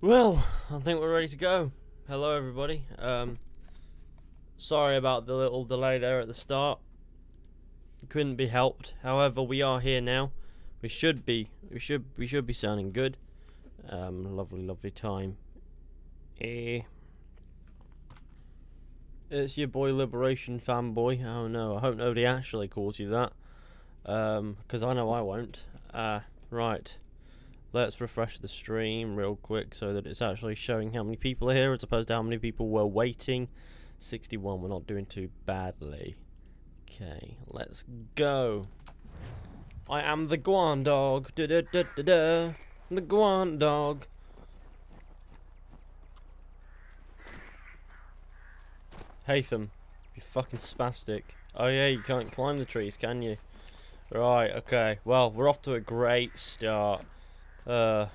Well, I think we're ready to go. Hello everybody. Sorry about the little delay there at the start. Couldn't be helped. However, we are here now. We should be sounding good. Lovely time. It's your boy Liberation Fanboy. Oh no, I hope nobody actually calls you that. Because I know I won't. Right. Let's refresh the stream real quick so that it's actually showing how many people are here as opposed to how many people were waiting. 61, we're not doing too badly. Okay, let's go. I am the Guan Dog. Da da da da da. The Guan Dog. Hatham, you fucking spastic. Oh yeah, you can't climb the trees, can you? Right, okay. Well, we're off to a great start. I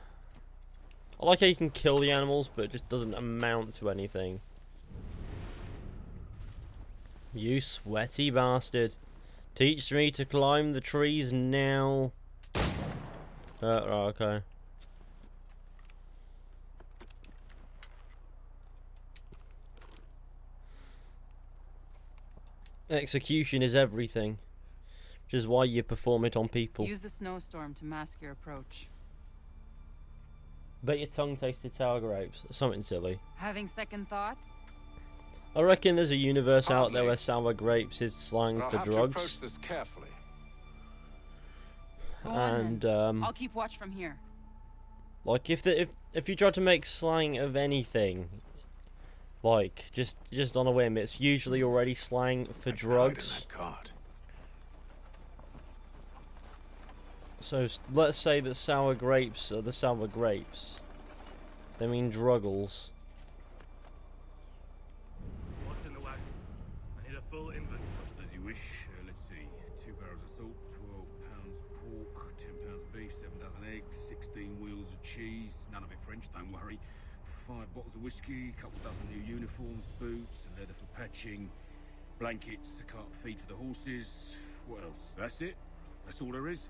like how you can kill the animals, but it just doesn't amount to anything. You sweaty bastard. Teach me to climb the trees now. Right, okay. Execution is everything. Which is why you perform it on people. Use the snowstorm to mask your approach. Bet your tongue tasted sour grapes. Something silly. Having second thoughts? I reckon there's a universe out there where sour grapes is slang for drugs. To approach this carefully. Go on, then. I'll keep watch from here. Like if you try to make slang of anything, like just on a whim, it's usually already slang for drugs. So let's say that sour grapes are the sour grapes. They mean druggles. What's in the wagon? I need a full inventory. As you wish. Let's see. 2 barrels of salt, 12 pounds pork, 10 pounds beef, 7 dozen eggs, 16 wheels of cheese. None of it French, don't worry. 5 bottles of whiskey, a couple dozen new uniforms, boots, leather for patching, blankets, a cart feed for the horses. What else? That's it? That's all there is?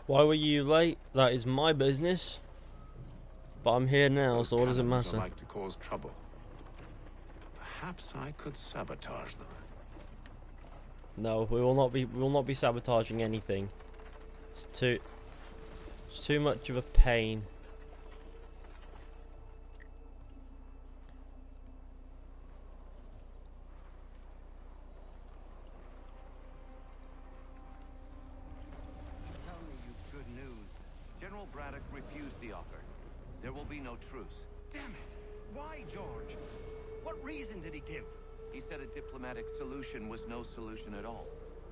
Why were you late? That is my business. But I'm here now, so what does it matter? I like to cause trouble. Perhaps I could sabotage them. No, we will not be sabotaging anything. It's too much of a pain. General Braddock refused the offer. There will be no truce. Damn it! Why, George? What reason did he give? He said a diplomatic solution was no solution at all.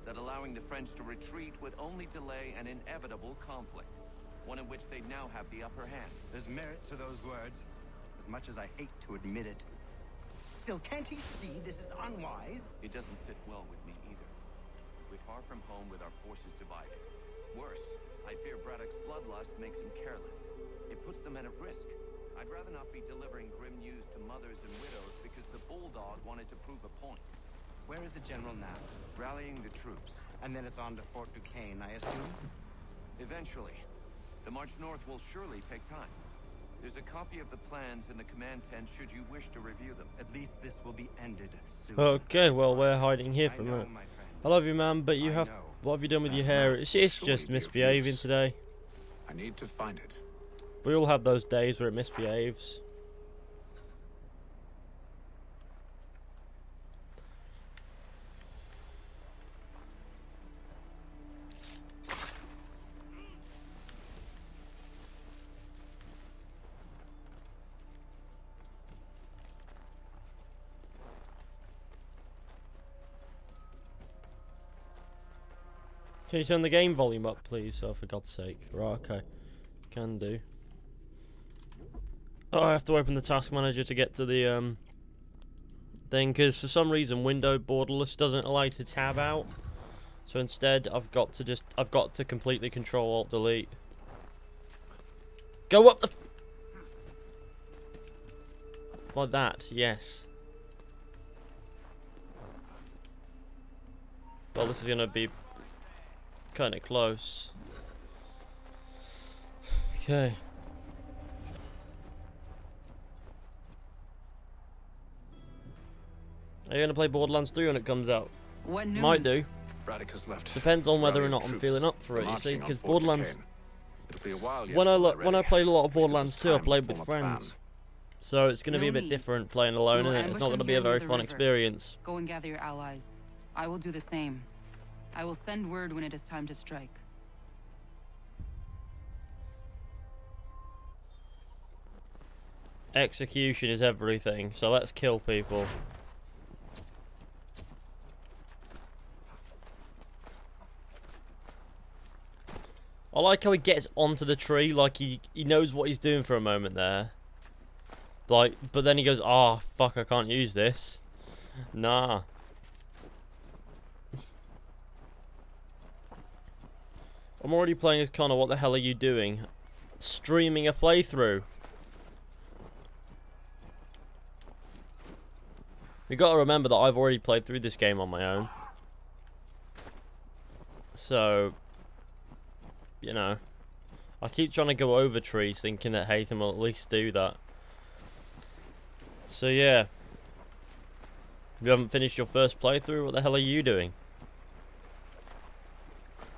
That allowing the French to retreat would only delay an inevitable conflict. One in which they now have the upper hand. There's merit to those words, as much as I hate to admit it. Still, can't he see this is unwise? It doesn't sit well with me either. We're far from home with our forces divided. Worse, I fear Braddock's bloodlust makes him careless. It puts the men at risk. I'd rather not be delivering grim news to mothers and widows because the bulldog wanted to prove a point. Where is the general now? Rallying the troops. And then it's on to Fort Duquesne, I assume? Eventually. The march north will surely take time. There's a copy of the plans in the command tent should you wish to review them. At least this will be ended soon. Okay, well we're hiding here for a minute. I love you, man, but you have... What have you done with your hair? It's just misbehaving today. I need to find it. We all have those days where it misbehaves. Can you turn the game volume up, please? Oh, for God's sake. Right, okay. Can do. Oh, I have to open the task manager to get to the thing, because for some reason window borderless doesn't allow you to tab out. So instead, I've got to completely Control Alt Delete. Go up the... Like that, yes. Well, this is gonna be kind of close. Okay. Are you gonna play Borderlands 3 when it comes out? What news? Might do. Braddock has left. Depends on whether or Rally's not I'm troops feeling up for are it. You see, marching on because Fort Borderlands. Duquesne. It'll be a while yet When I till they're when I ready, played a lot of which gives us Borderlands 2, I time to played with form a plan. friends. So it's gonna be a No bit need. different playing alone, We'll and it's ambush not them gonna be here a very near the fun river. experience. Go and gather your allies. I will do the same. I will send word when it is time to strike. Execution is everything, so let's kill people. I like how he gets onto the tree, like he knows what he's doing for a moment there. Like, but then he goes, "Ah, oh, fuck, I can't use this." Nah. I'm already playing as Connor. What the hell are you doing? Streaming a playthrough. You gotta remember that I've already played through this game on my own. So, you know, I keep trying to go over trees thinking that Haytham will at least do that. So yeah. You haven't finished your first playthrough? What the hell are you doing?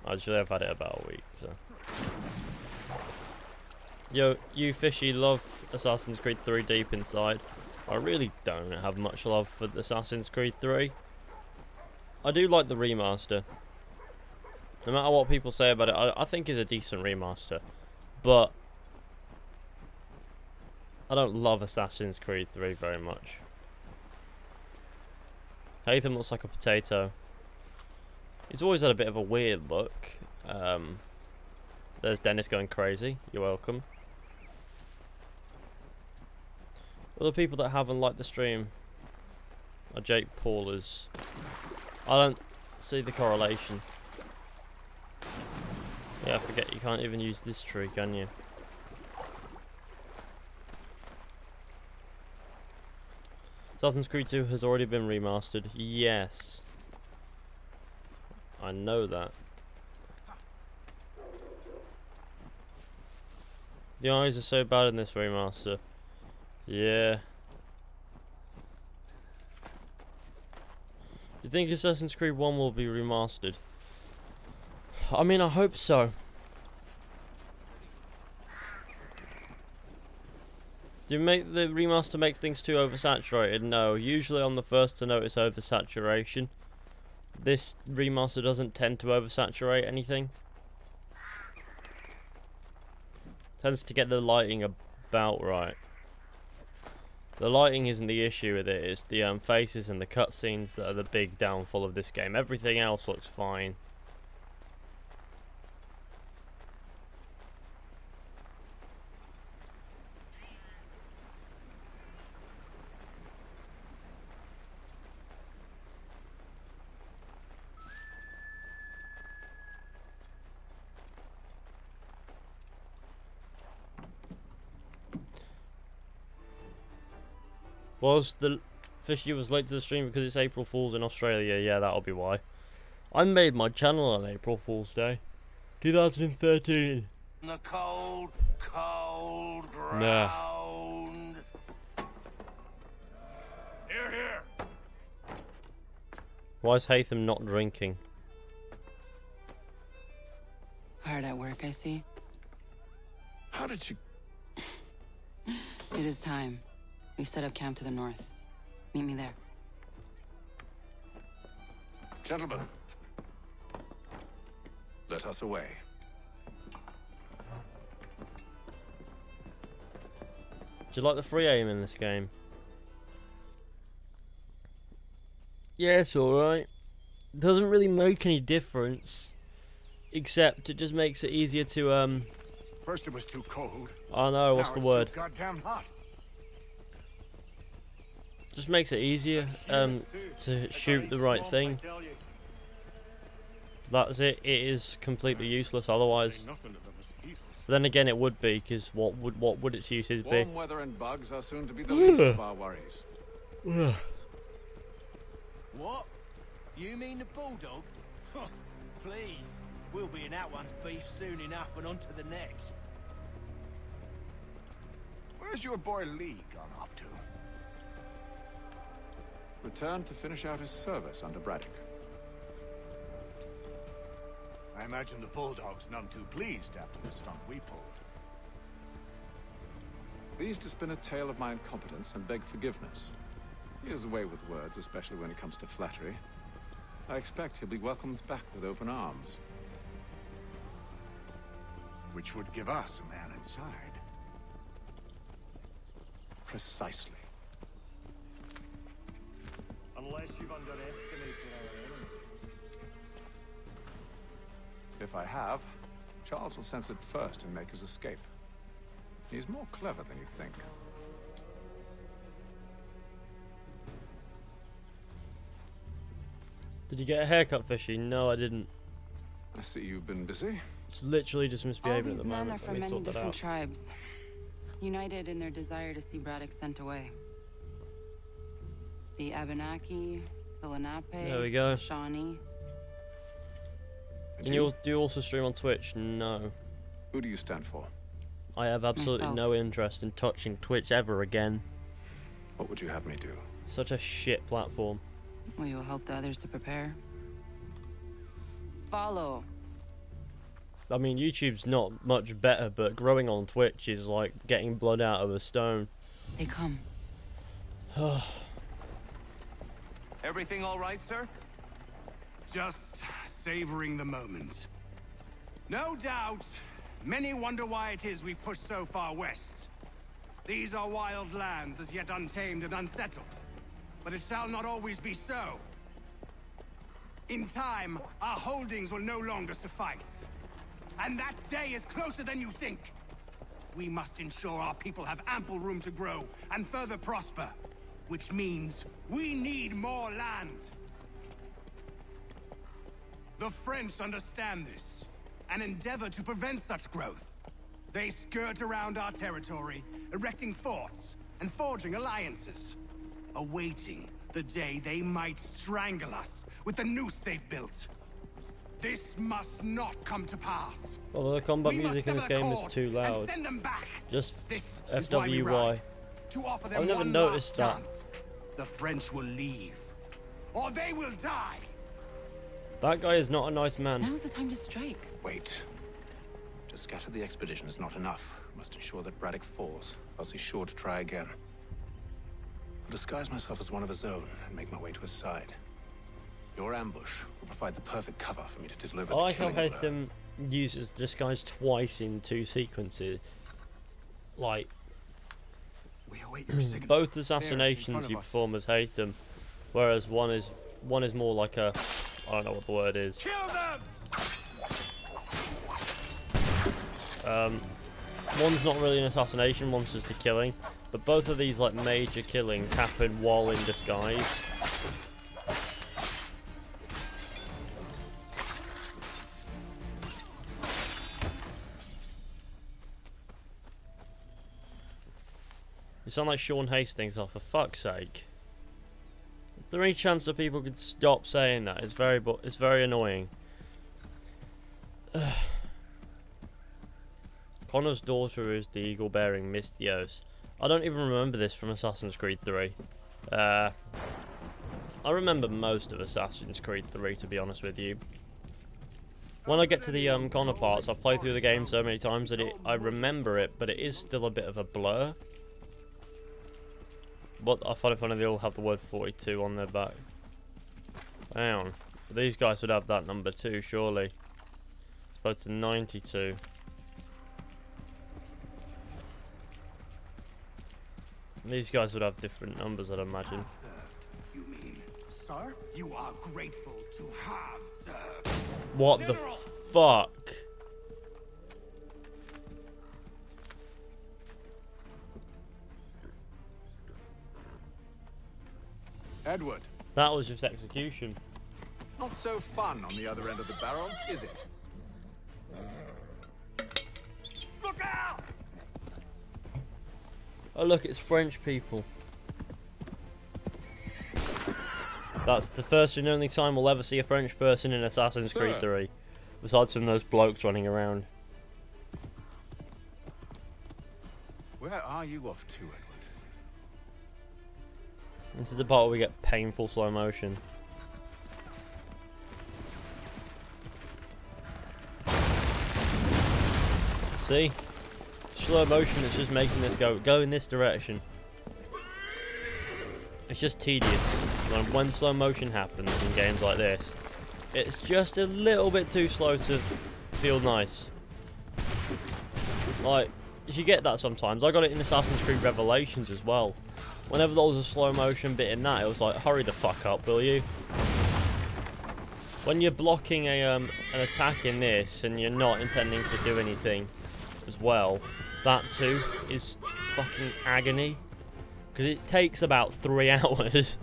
Actually, I've had it about a week, so. Yo, you fishy love Assassin's Creed 3 deep inside. I really don't have much love for Assassin's Creed 3. I do like the remaster. No matter what people say about it, I think it's a decent remaster. But I don't love Assassin's Creed 3 very much. Haytham looks like a potato. He's always had a bit of a weird look. There's Dennis going crazy. You're welcome. Other people that haven't liked the stream are Jake Paulers. I don't see the correlation. Yeah, I forget you can't even use this tree, can you? Assassin's Creed 2 has already been remastered. Yes. I know that. The eyes are so bad in this remaster. Yeah. Do you think Assassin's Creed 1 will be remastered? I mean, I hope so. Do you make the remaster makes things too oversaturated? No. Usually I'm the first to notice oversaturation. This remaster doesn't tend to oversaturate anything. Tends to get the lighting about right. The lighting isn't the issue with it, it's the faces and the cutscenes that are the big downfall of this game. Everything else looks fine. Was the Fishy was late to the stream because it's April Fool's in Australia? Yeah, that'll be why. I made my channel on April Fool's Day, 2013. The cold, cold ground. Nah. Here, here. Why is Haytham not drinking? Hard at work, I see. How did you... It is time. We've set up camp to the north. Meet me there. Gentlemen, let us away. Do you like the free aim in this game? Yeah, it's alright. Doesn't really make any difference. Except it just makes it easier to, First it was too cold. I know, what's Now the it's word? too goddamn hot. Just makes it easier, to shoot the right thing. That's it. It is completely useless otherwise. But then again, it would be, because what would its uses be? Warm weather and bugs are soon to be the least of our worries. What? You mean the bulldog? Huh, please, we'll be in that one's beef soon enough and on to the next. Where's your boy Lee gone off to? Returned to finish out his service under Braddock. I imagine the Bulldog's none too pleased after the stunt we pulled. Pleased to spin a tale of my incompetence and beg forgiveness. He has a way with words, especially when it comes to flattery. I expect he'll be welcomed back with open arms. Which would give us a man inside. Precisely. Unless you've underestimated our enemy. If I have, Charles will sense it first and make his escape. He's more clever than you think. Did you get a haircut, Fishy? No, I didn't. I see you've been busy. It's literally just All misbehaving at these the men moment. are Let from me many sort that different out. tribes, united in their desire to see Braddock sent away. The Abenaki, the Lenape, There we go. the Shawnee. And Can do you also stream on Twitch? No. Who do you stand for? I have absolutely Myself. no interest in touching Twitch ever again. What would you have me do? Such a shit platform. Will you help the others to prepare? Follow. I mean, YouTube's not much better, but growing on Twitch is like getting blood out of a stone. They come. Everything all right, sir? Just savoring the moment. No doubt, many wonder why it is we've pushed so far west. These are wild lands, as yet untamed and unsettled. But it shall not always be so. In time, our holdings will no longer suffice. And that day is closer than you think. We must ensure our people have ample room to grow and further prosper. Which means we need more land. The French understand this and endeavor to prevent such growth. They skirt around our territory, erecting forts and forging alliances, awaiting the day they might strangle us with the noose they've built. This must not come to pass. Well, the combat We must music in this sever the game is cord too and loud. send them back. Just This is why we FWY. ride, to offer them I've never one noticed last that. chance. The French will leave, or they will die. That guy is not a nice man. Now's the time to strike. Wait. To scatter the expedition is not enough. We must ensure that Braddock falls, else he's sure to try again. I'll disguise myself as one of his own and make my way to his side. Your ambush will provide the perfect cover for me to deliver I the like how killing blow. Hatham uses disguise twice in 2 sequences. Like, We await your signal. both There, in assassinations front of you us. perform as Hatham, whereas one is more like a, I don't know what the word is. Kill them! One's not really an assassination, one's just a killing. But both of these like major killings happen while in disguise. You sound like Sean Hastings. Oh, for fuck's sake! Is there any chance that people could stop saying that? It's very annoying. Connor's daughter is the eagle-bearing Mystios. I don't even remember this from Assassin's Creed 3. I remember most of Assassin's Creed 3, to be honest with you. When I get to the Connor parts, I've played through the game so many times that I remember it, but it is still a bit of a blur. But I find it funny they all have the word 42 on their back. Hang on. These guys would have that number too, surely. As opposed to 92. These guys would have different numbers, I'd imagine. You mean, sir? You are grateful to have served. What the fuck? Edward, That was just execution. not so fun on the other end of the barrel, is it? Look out! Oh look, it's French people. That's the first and only time we'll ever see a French person in Assassin's Creed 3. Besides from those blokes running around. Where are are you off to, Edward? This is the part where we get painful slow motion. See? Slow motion is just making this go in this direction. It's just tedious when slow motion happens in games like this. It's just a little bit too slow to feel nice. Like, you get that sometimes. I got it in Assassin's Creed Revelations as well. Whenever there was a slow motion bit in that, it was like, hurry the fuck up, will you? When you're blocking an attack in this and you're not intending to do anything as well, that too is fucking agony. Because it takes about 3 hours.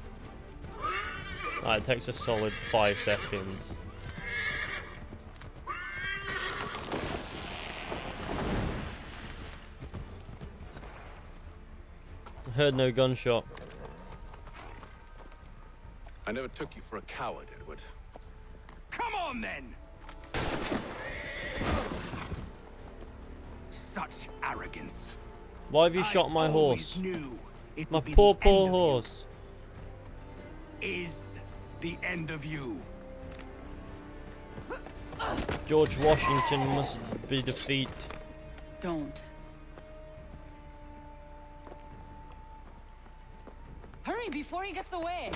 It takes a solid 5 seconds. I heard no gunshot. I never took you for a coward, Edward. Come on, then! Such arrogance. Why have you shot my I horse? always knew it My would be poor, the poor end of horse. you. Is the end of you. George Washington must be defeated. Don't. Hurry before he gets away.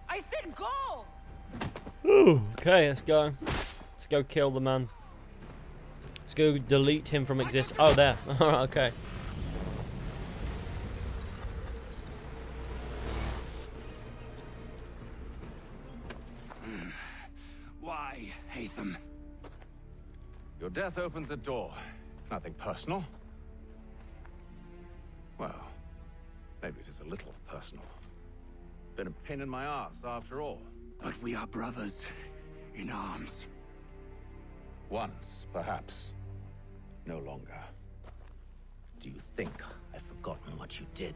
I said go! Ooh, okay, let's go. Let's go kill the man. Let's go delete him from exist. Oh, there. Alright, okay. Why, Hatham? Your death opens a door. It's nothing personal. Well, maybe it is a little personal. Been a pain in my ass, after all. But we are brothers in arms. Once, perhaps. No longer. Do you think I've forgotten what you did?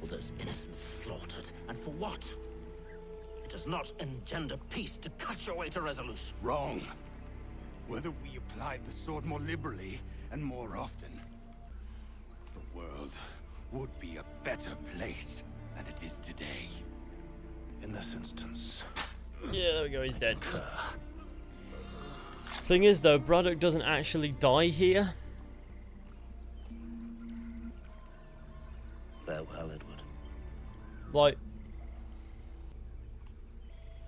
All those innocents slaughtered, and for what? It does not engender peace to cut your way to resolution. Wrong. Whether we applied the sword more liberally and more often, the world would be a better place than it is today. In this instance. Yeah, there we go, he's dead. Thing is though, Braddock doesn't actually die here. Farewell, Edward. Like,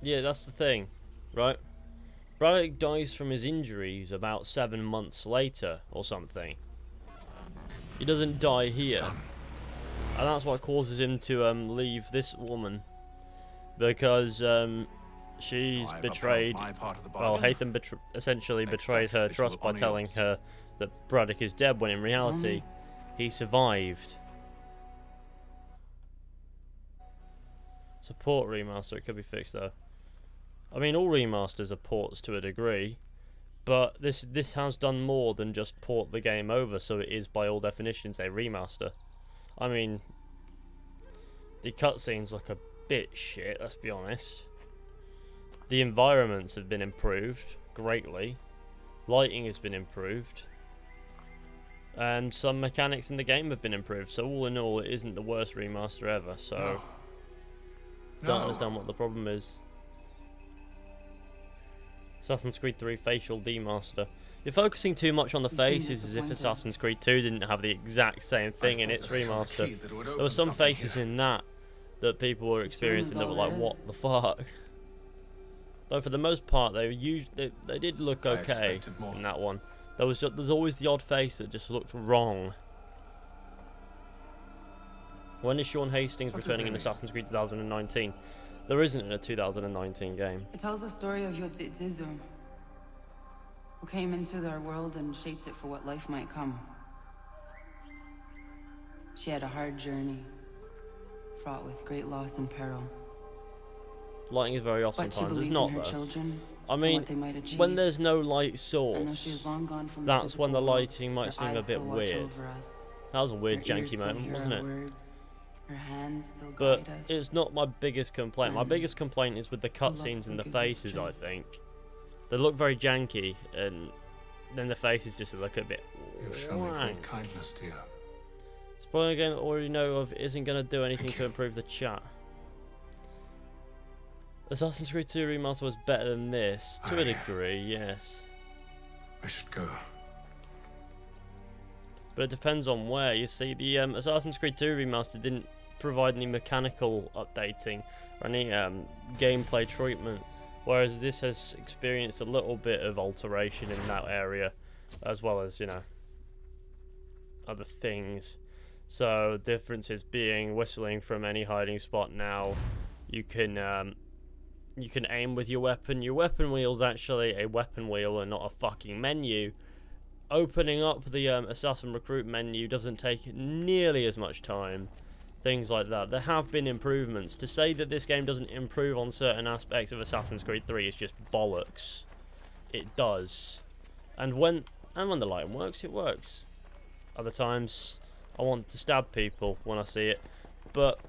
yeah, that's the thing, right? Braddock dies from his injuries about 7 months later or something. He doesn't die here. And that's what causes him to leave this woman. Because she's betrayed. Well, Hatham essentially betrayed her trust by telling her that Braddock is dead when in reality he survived. Support remaster, it could be fixed though. I mean, all remasters are ports to a degree, but this has done more than just port the game over, so it is by all definitions a remaster. I mean, the cutscenes look a bit shit, let's be honest. The environments have been improved greatly. Lighting has been improved. And some mechanics in the game have been improved, so all in all it isn't the worst remaster ever, so don't understand what the problem is. Assassin's Creed 3 facial demaster. You're focusing too much on the faces as if Assassin's Creed 2 didn't have the exact same thing in its remaster. There were some faces in that people were experiencing that were like, what the fuck? Though for the most part they did look okay in that one. There's always the odd face that just looked wrong. When is Sean Hastings returning in Assassin's Creed 2019? There isn't a 2019 game. It tells the story of Yotzitzizu, who came into their world and shaped it for what life might come. She had a hard journey, fraught with great loss and peril. Lighting is very often But she times. It's believed not in her though. children, I mean, what they might achieve. when there's no light And though source, she is long gone from that's when the physical world, lighting might her seem a eyes bit still watch weird. over us. That was a weird, Her ears janky still moment, hear wasn't our it? words. Her hands still But guide us. it's not my biggest complaint. My And biggest complaint is with the loves cutscenes and the looking faces, history. I think. They look very janky, and then the faces just look a bit You've shown me great kindness, dear. Spoiling a game that I already know of isn't going to do anything to improve the chat. Assassin's Creed 2 Remaster was better than this, to a degree, yes. I should go. But it depends on where. You see, the Assassin's Creed 2 Remaster didn't provide any mechanical updating or any gameplay treatment, whereas this has experienced a little bit of alteration in that area, as well as, you know, other things. So differences being whistling from any hiding spot now. You can aim with your weapon. Your weapon wheel's actually a weapon wheel and not a fucking menu. Opening up the Assassin Recruit menu doesn't take nearly as much time. Things like that. There have been improvements. To say that this game doesn't improve on certain aspects of Assassin's Creed 3 is just bollocks. It does. And when the lighting works, it works. Other times, I want to stab people when I see it. But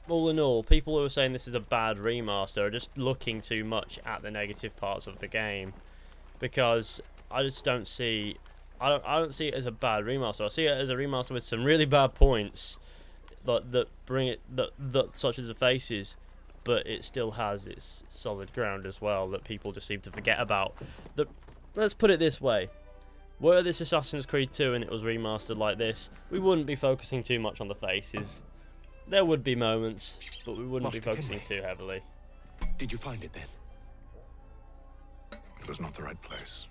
all in all, people who are saying this is a bad remaster are just looking too much at the negative parts of the game, because I just don't see. I don't see it as a bad remaster. I see it as a remaster with some really bad points that bring it such as the faces, but it still has its solid ground as well that people just seem to forget about. Let's put it this way. Were this Assassin's Creed 2 and it was remastered like this, we wouldn't be focusing too much on the faces. There would be moments, but we wouldn't be focusing too heavily. Did you find it then? It was not the right place.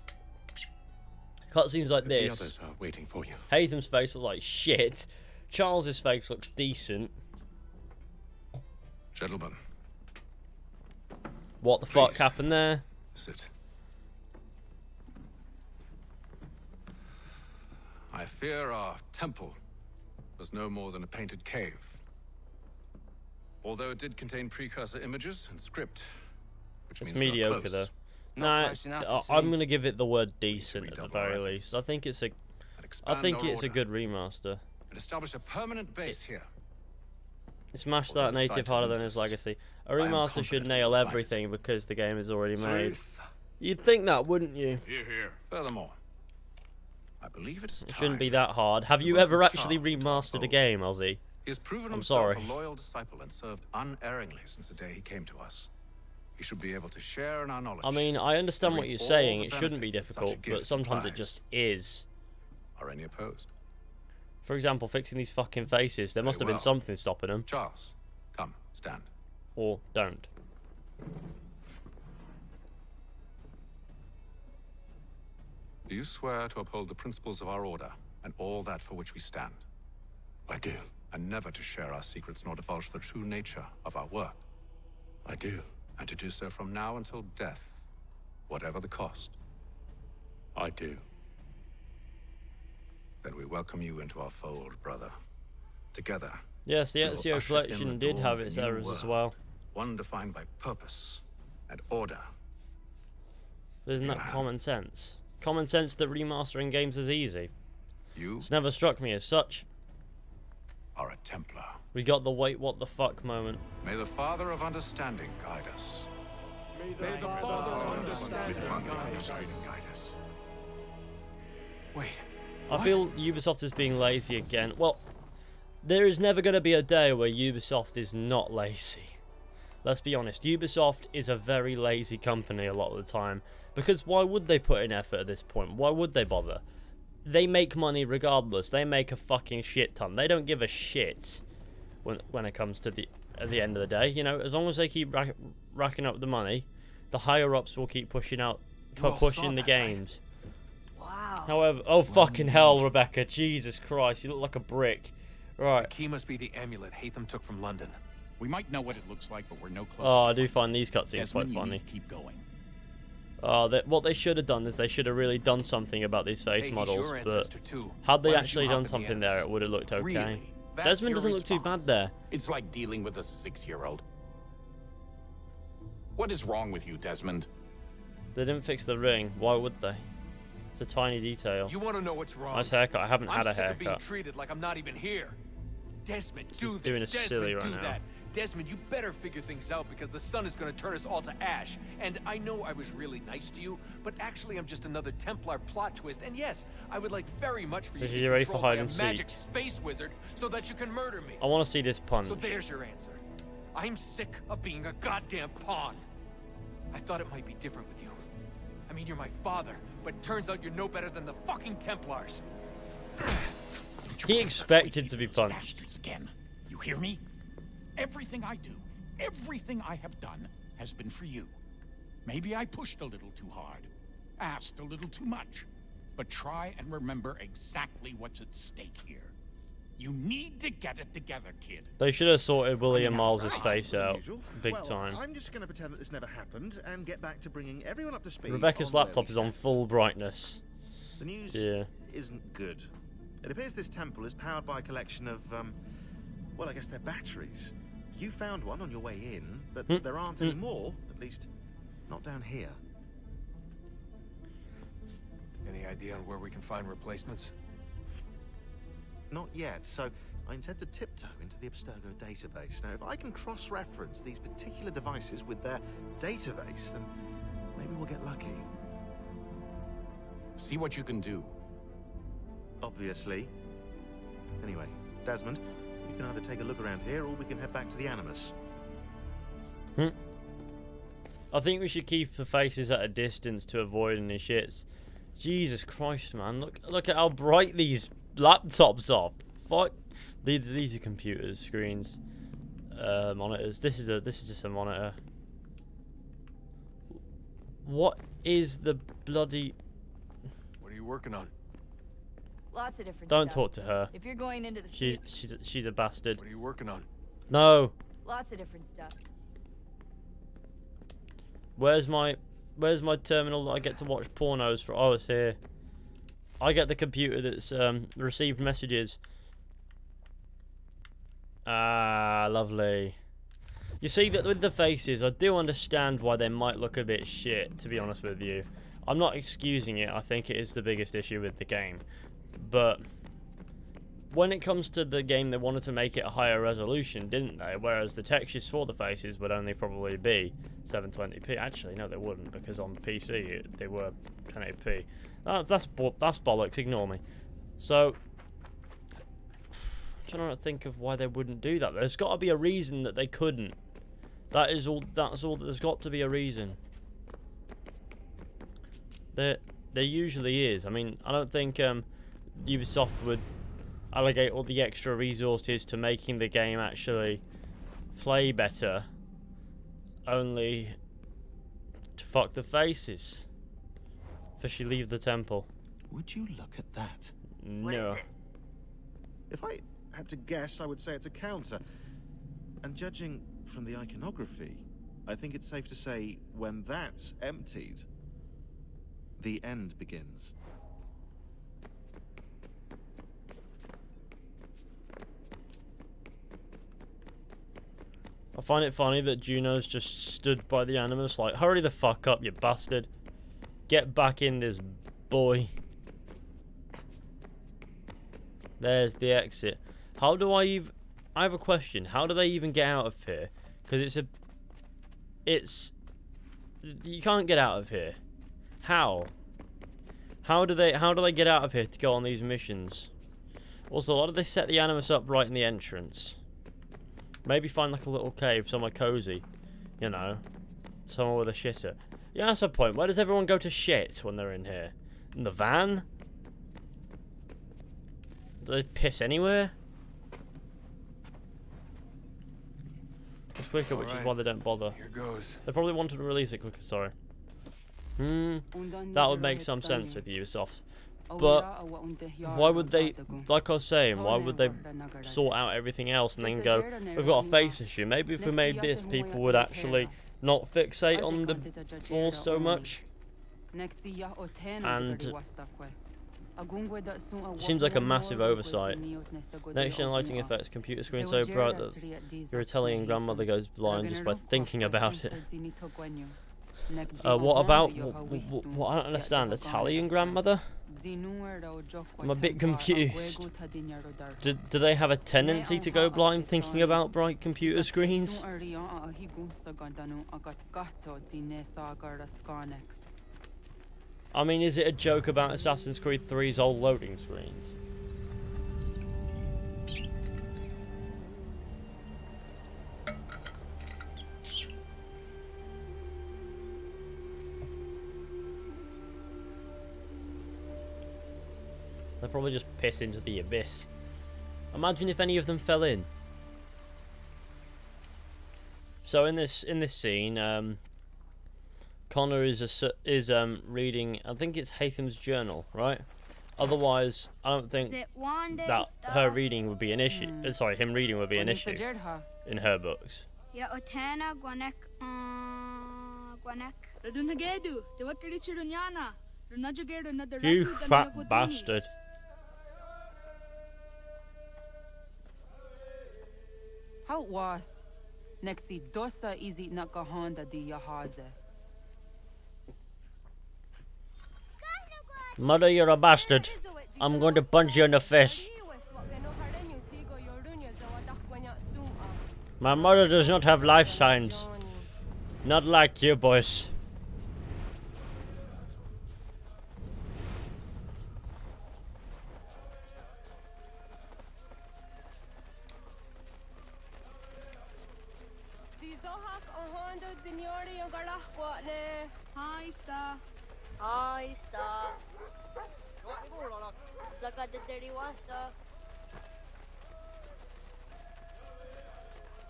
Cutscenes like The this. others are waiting for you. Hatham's face looks like shit. Charles's face looks decent. Gentlemen. What the fuck happened there? Sit. I fear our temple was no more than a painted cave. Although it did contain precursor images and script, which means we are mediocre close. though. Not Nah, close enough, it I'm seems. gonna give it the word decent at the redouble very our least. efforts. I think it's And a expand our order good remaster. and establish a permanent base here. Smash Although that the native sight harder of than his Nexus, legacy. A I am remaster should confident we nail will find everything because the game is already made. Truth. You'd think that, wouldn't you? Here, here. Furthermore, I believe it is It time. shouldn't be that hard. Have you welcome ever actually Charles to our remastered a fold. game, Ozzy? He has proven I'm himself sorry. a loyal disciple and served unerringly since the day he came to us. He should be able to share in our knowledge. I mean, I understand what reap you're all saying. the It shouldn't be benefits that such a difficult, gift but sometimes it implies. just is. Are any opposed? For example, fixing these fucking faces. There must have Very been well. something stopping them. Charles, come, stand. Or don't. Do you swear to uphold the principles of our order and all that for which we stand? I do. And never to share our secrets nor divulge the true nature of our work? I do. And to do so from now until death, whatever the cost? I do. Then we welcome you into our fold, brother. Together, Yes, the we will Ezio usher in collection the did dawn have of a its new errors as world. well. One defined by purpose and order. But isn't that Yeah. common sense? Common sense that remastering games is easy. You It's never struck me as such. are a Templar. We got the wait what the fuck moment. May the Father of Understanding guide us. May the Father understand. Guide us. Wait. I feel Ubisoft is being lazy again. Well, there is never going to be a day where Ubisoft is not lazy. Let's be honest, Ubisoft is a very lazy company a lot of the time. Because why would they put in effort at this point? Why would they bother? They make money regardless. They make a fucking shit ton. They don't give a shit when it comes to at the end of the day. You know, as long as they keep racking up the money, the higher ups will keep pushing out, pushing the games. Wow. However, oh fucking hell, Rebecca, Jesus Christ, you look like a brick. Right. The key must be the amulet Hatham took from London. We might know what it looks like, but we're no closer. Oh, I do find these cutscenes Desmond, quite you funny. need to keep going. What they should have done is they should have really done something about these face Hey, he's models, your but ancestor too. had they Why don't actually you done hop in the something there, Atlas? it would have looked okay. Really? That's Desmond your doesn't look too bad response? there. It's like dealing with a 6-year-old. What is wrong with you, Desmond? They didn't fix the ring. Why would they? It's a tiny detail. You want to know what's wrong? Nice haircut. I haven't I'm had a sick of being haircut. treated like I'm not even here. Desmond, He's do doing this. it silly Desmond, right do now. that. Desmond, you better figure things out because the sun is going to turn us all to ash. And I know I was really nice to you, but actually I'm just another Templar plot twist. And yes, I would like very much for you to be controlled by a magic space wizard so that you can murder me. I want to see this punch. So there's your answer. I'm sick of being a goddamn pawn. I thought it might be different with you. I mean, you're my father, but turns out you're no better than the fucking Templars. He expected to be punched. Again. You hear me? Everything I do, everything I have done, has been for you. Maybe I pushed a little too hard, asked a little too much, but try and remember exactly what's at stake here. You need to get it together, kid. They should have sorted William Miles' face out big time. I'm just going to pretend that this never happened and get back to bringing everyone up to speed. Rebecca's laptop is on full brightness. The news isn't good. It appears this temple is powered by a collection of, well, I guess they're batteries. You found one on your way in, but there aren't any more, at least not down here. Any idea on where we can find replacements? Not yet, so I intend to tiptoe into the Abstergo database. Now, if I can cross-reference these particular devices with their database, then maybe we'll get lucky. See what you can do. Obviously. Anyway, Desmond, you can either take a look around here or we can head back to the Animus. I think we should keep the faces at a distance to avoid any shits. Jesus Christ, man. Look at how bright these laptops are. Fuck. These are computers, screens, monitors. This is just a monitor. What is the bloody... What are you working on? Lots of different Don't stuff. talk to her. If you're going into the she's a bastard. What are you working on? No. Lots of different stuff. Where's my terminal that I get to watch pornos for? Oh, it's here. I get the computer that's received messages. Ah, lovely. You see that with the faces, I do understand why they might look a bit shit, to be honest with you. I'm not excusing it. I think it is the biggest issue with the game. But when it comes to the game, they wanted to make it a higher resolution, didn't they? Whereas the textures for the faces would only probably be 720p. Actually, no, they wouldn't, because on PC they were 1080p. That's bollocks. Ignore me. So I'm trying to think of why they wouldn't do that. There's got to be a reason that they couldn't. That's all. There's got to be a reason. There usually is. I mean, I don't think Ubisoft would allocate all the extra resources to making the game actually play better, only to fuck the faces. Fishy, leave the temple. Would you look at that? No. If I had to guess, I would say it's a counter. And judging from the iconography, I think it's safe to say when that's emptied, the end begins. I find it funny that Juno's just stood by the Animus like, hurry the fuck up, you bastard. Get back in this, boy. There's the exit. How do I even... I have a question. How do they even get out of here? Because it's... You can't get out of here. How? How do they get out of here to go on these missions? Also, why do they set the Animus up right in the entrance? Maybe find like a little cave somewhere cozy. You know. Somewhere with a shitter. Yeah, that's a point. Where does everyone go to shit when they're in here? In the van? Do they piss anywhere? It's quicker, which is why they don't bother. Here goes. They probably wanted to release it quicker, sorry. That would make some sense with Ubisoft. But why would they, like I was saying, why would they sort out everything else and then go, we've got a face issue. Maybe if we made this, people would actually not fixate on the force so much. And seems like a massive oversight. Next gen lighting effects, computer screen so bright that your Italian grandmother goes blind just by thinking about it. What about what I don't understand? Italian grandmother? I'm a bit confused. Do they have a tendency to go blind thinking about bright computer screens? I mean, is it a joke about Assassin's Creed 3's old loading screens? They'll probably just piss into the abyss. Imagine if any of them fell in. So in this scene, Connor is reading. I think it's Haytham's journal, right? Otherwise, I don't think that her reading would be an issue. Sorry, him reading would be an issue in her books. You fat bastard. How was Nexi dosa easy nakahonda di yahaze? Mother, you're a bastard. I'm going to punch you in the face. My mother does not have life signs. Not like you boys.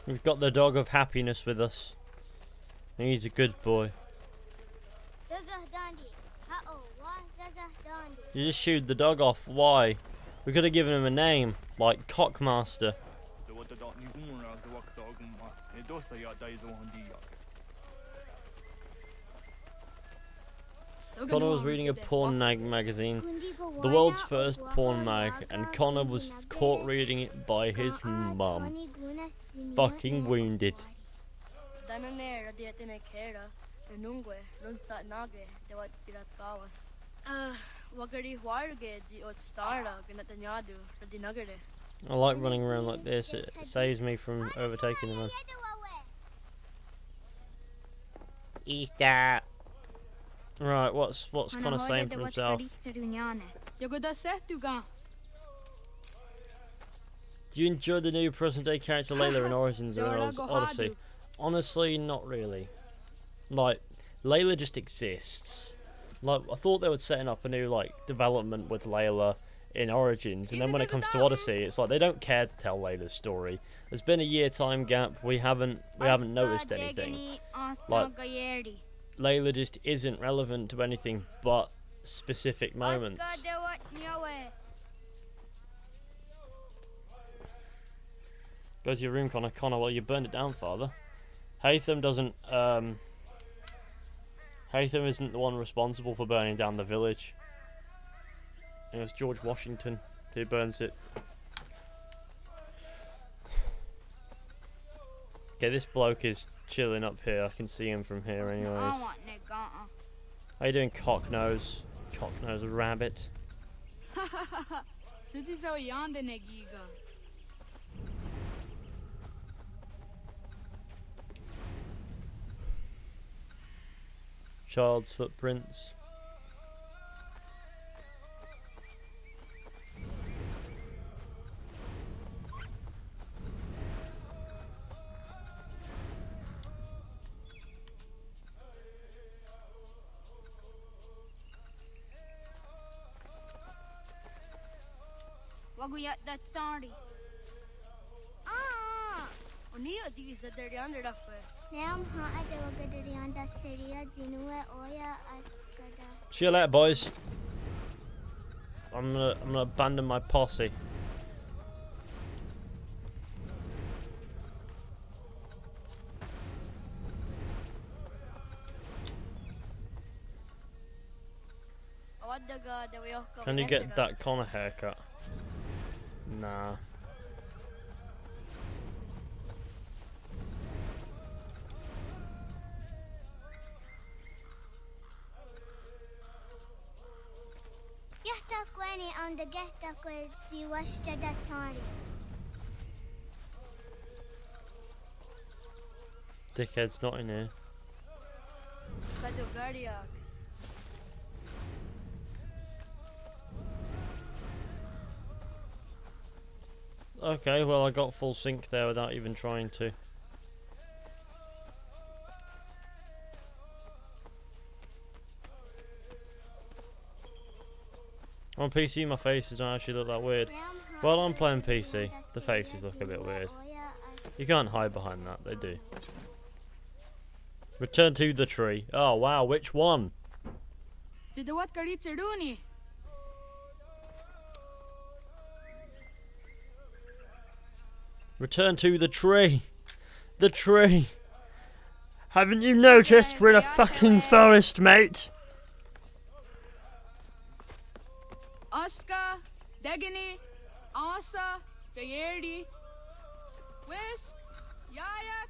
We've got the dog of happiness with us. He's a good boy. You just shooed the dog off. Why? We could have given him a name, like Cockmaster. Connor was reading a porn magazine, the world's first porn mag, and Connor was caught reading it by his mum. Fucking wounded. I like running around like this, it saves me from overtaking them. Easter. Right, what's Connor saying for himself? Do you enjoy the new present-day character Layla in Origins or Odyssey? Honestly, not really. Like, Layla just exists. Like, I thought they were setting up a new development with Layla in Origins, and then when it comes to Odyssey, it's like they don't care to tell Layla's story. There's been a year time gap. We haven't noticed anything. Like, Layla just isn't relevant to anything but specific moments. Go to your room, Connor. Connor, well, you burned it down, father. Haytham doesn't. Haytham isn't the one responsible for burning down the village. It was George Washington who burns it. Okay, this bloke is chilling up here. I can see him from here anyways. How you doing, Cocknose? Cocknose rabbit. Child's footprints. Waguyat that sorry. Unia these are the under of See you later, boys. I'm gonna abandon my posse. Can you get that Connor haircut? Nah. Dickhead's not in here. Okay, well I got full sync there without even trying to. On PC my faces don't actually look that weird. While I'm playing PC, the faces look a bit weird. You can't hide behind that, they do. Return to the tree. Oh wow, which one? Return to the tree. The tree. Haven't you noticed we're in a fucking forest, mate? Oscar, Degani, Asa, Gayerdi, West, Yayak,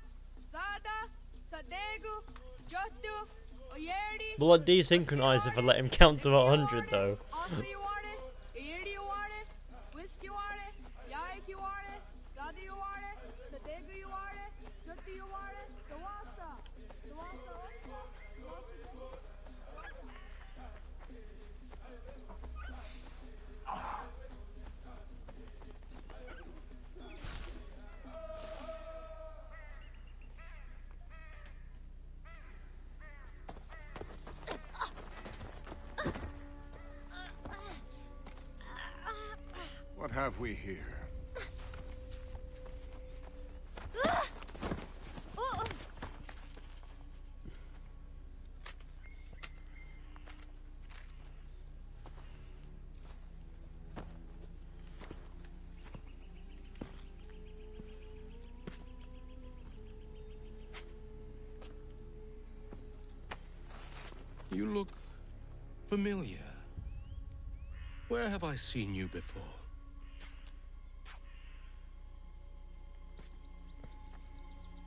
Sada, Sadegu, Jotu, Oyerdi. Will I desynchronize if I let him count to 100 though? Asa you want it, Gayerdi you want it, West you want it, Yayak you want it, Sada you want it, Sadegu you want it, Jotu you want it, Dawasa. What have we here? You look familiar. Where have I seen you before?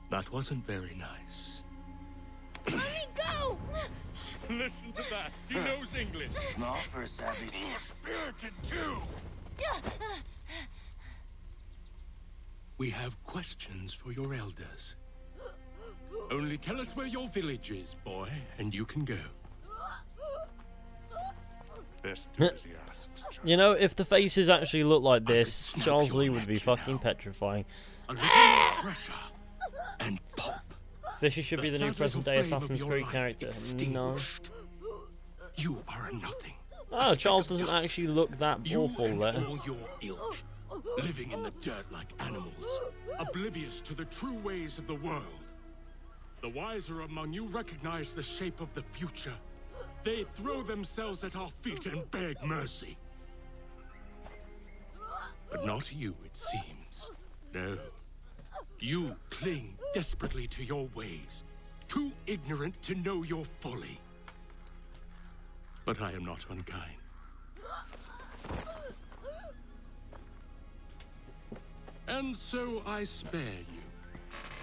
That wasn't very nice. Let me go! Listen to that. He knows English. Small for a savage. Spirited too. We have questions for your elders. Only tell us where your village is, boy, and you can go. Best do as he asks, child. You know, if the faces actually look like this, Charles Lee would be fucking petrifying. A little more pressure and pop. Fishy should be the new present-day Assassin's Creed character. No. You are a nothing. Oh, Charles doesn't actually look that awful there. All your ilk, living in the dirt like animals, oblivious to the true ways of the world. The wiser among you recognize the shape of the future. They throw themselves at our feet and beg mercy. But not you, it seems. No. You cling desperately to your ways, too ignorant to know your folly. But I am not unkind. And so I spare you,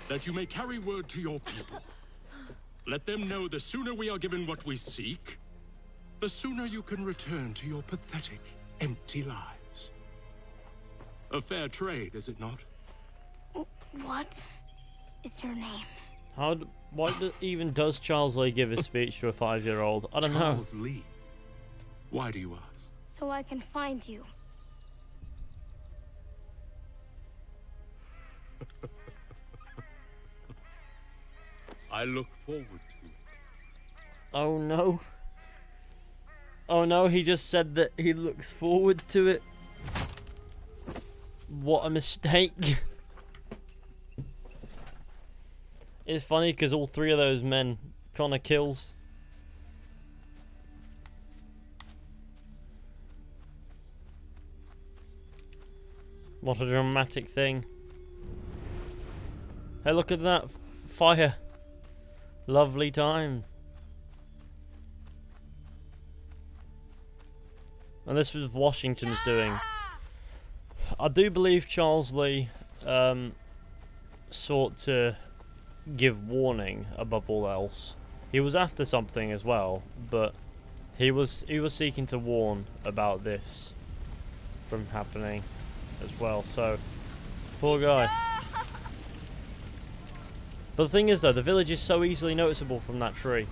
that you may carry word to your people. Let them know the sooner we are given what we seek, the sooner you can return to your pathetic, empty lives. A fair trade, is it not? What is your name? Even does Charles Lee give a speech to a 5-year-old? I don't know. Charles Lee? Why do you ask? So I can find you. I look forward to it. Oh no. Oh no, he just said that he looks forward to it. What a mistake. It's funny because all three of those men Connor kills. What a dramatic thing. Hey, look at that fire. Lovely time. And this was Washington's doing. I do believe Charles Lee sought to give warning above all else. He was after something as well, but he was seeking to warn about this from happening as well. So, poor guy. But the thing is, though, the village is so easily noticeable from that tree.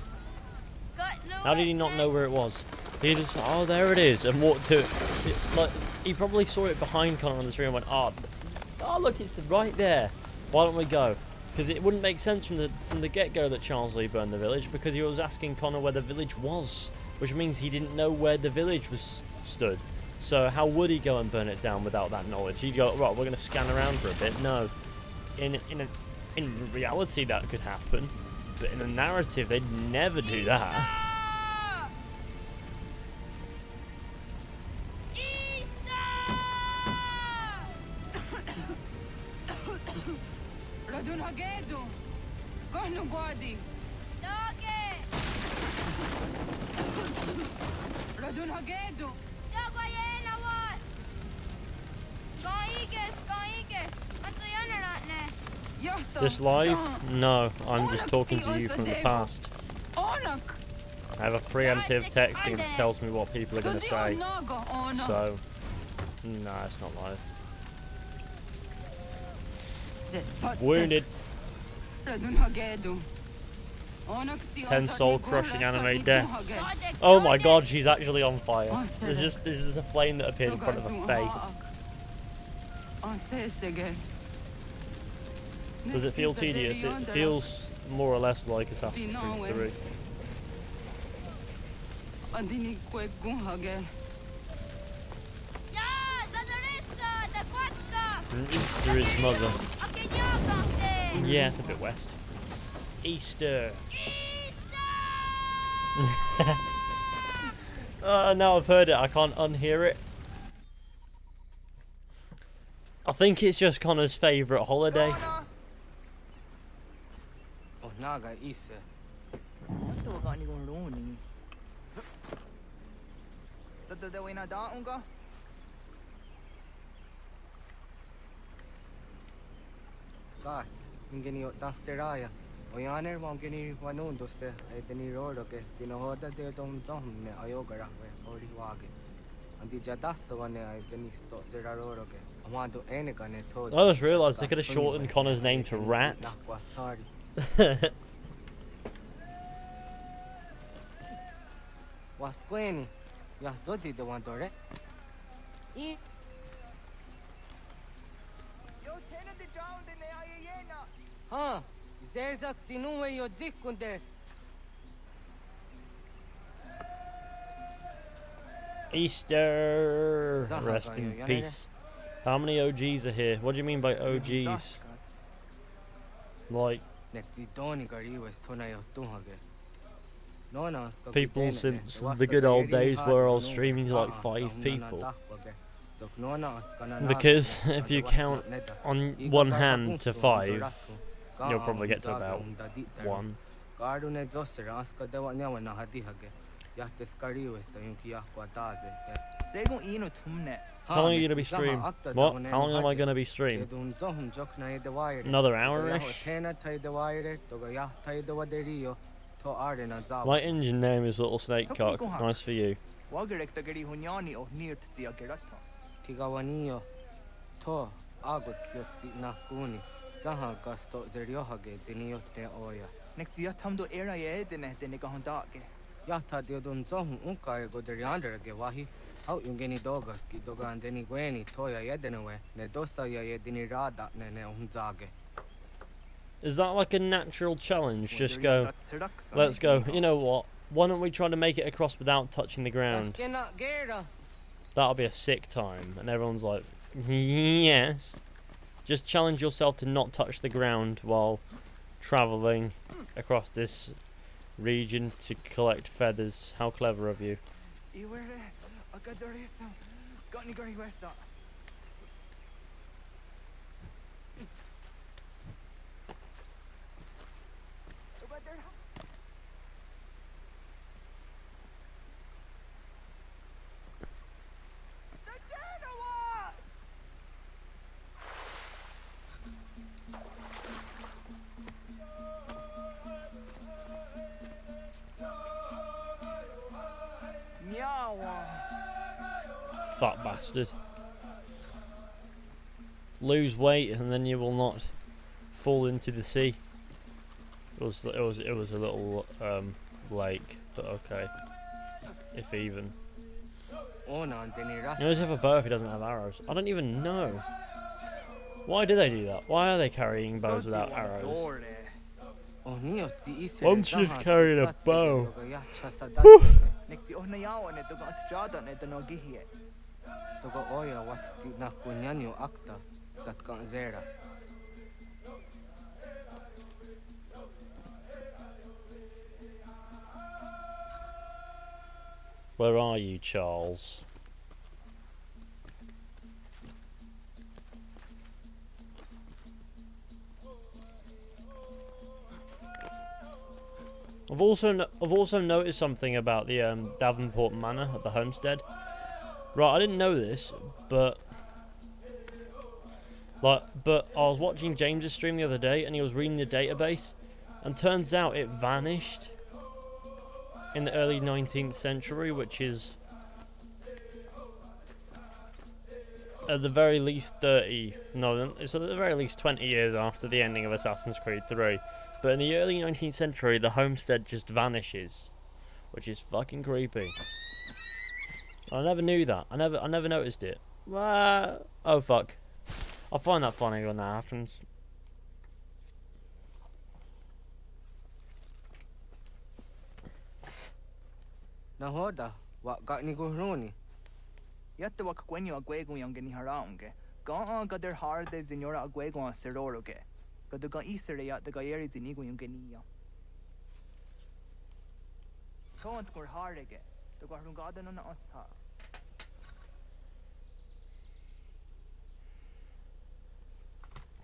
How did he not know where it was? He just, oh, there it is, and walked to it. Like, he probably saw it behind Connor on the tree and went, oh, look, it's right there. Why don't we go? Because it wouldn't make sense from the get-go that Charles Lee burned the village, because he was asking Connor where the village was, which means he didn't know where the village was stood. So how would he go and burn it down without that knowledge? He'd go, right, we're going to scan around for a bit. No. In reality, that could happen, but in a narrative, they'd never do that. This live? No, I'm just talking to you from the past. I have a preemptive texting that tells me what people are going to say. So, no, it's not live. Wounded. 10 soul-crushing anime deaths. Oh my god, she's actually on fire. There's a flame that appeared in front of her face. Does it feel tedious? It feels more or less like Assassin's Creed 3. Easter is mother. Yeah, it's a bit west. Easter. Now I've heard it, I can't unhear it. I think it's just Connor's favourite holiday. Naga Easter. Ingeni Daseraya. Oyaner Mongeni Wanundo se Edeni Rodoke, Dinohoda de Dom Domne, Ayogara, Oriwage. And the Jadasa one I Denisto, Zeraroroke. Amado Enegane told. I just realised they could have shortened Connor's name to Rat. Wasqueni, Yasoti the one dore. Huh? Zezak Tinuwe Yojikunde. Easter! Rest in peace. How many OGs are here? What do you mean by OGs? Like people since the good old days where I was streaming like 5 people. Because if you count on one hand to 5, you'll probably get to about 1. How long are you going to be streaming? What? How long am I going to be streaming? Another hour-ish? My engine name is Little Snake Cock. Nice for you. How you geni dogas ki dogan deni gweni toya yedenewe ne dosa ya yedini rada ne unzage. Is that like a natural challenge? Just go, let's go. You know what? Why don't we try to make it across without touching the ground? That'll be a sick time. And everyone's like, yes. Just challenge yourself to not touch the ground while travelling across this region to collect feathers. How clever of you. Fat bastard. lose weight, and then you will not fall into the sea. It was a little lake, but okay, if even. He always have a bow if he doesn't have arrows. I don't even know. Why do they do that? Why are they carrying bows without arrows? I'm just carrying a bow. Where are you, Charles? I've also noticed something about the Davenport Manor at the homestead. Right, I didn't know this, but I was watching James's stream the other day, and he was reading the database, and turns out it vanished in the early 19th century, which is at the very least it's at the very least 20 years after the ending of Assassin's Creed 3. But in the early 19th century, the homestead just vanishes, which is fucking creepy. I never knew that. I never noticed it. Oh fuck! I find that funny when that happens. Nahoda, what got ni gohroni? Yatta wak kwenyo agwego yang geni haraunge. Ga der hard de signora agwego a seroroge. Ga de ga isere ya de ga eri zinigo yang geni ya. Tont kor hardege. De ga rungada no na otta.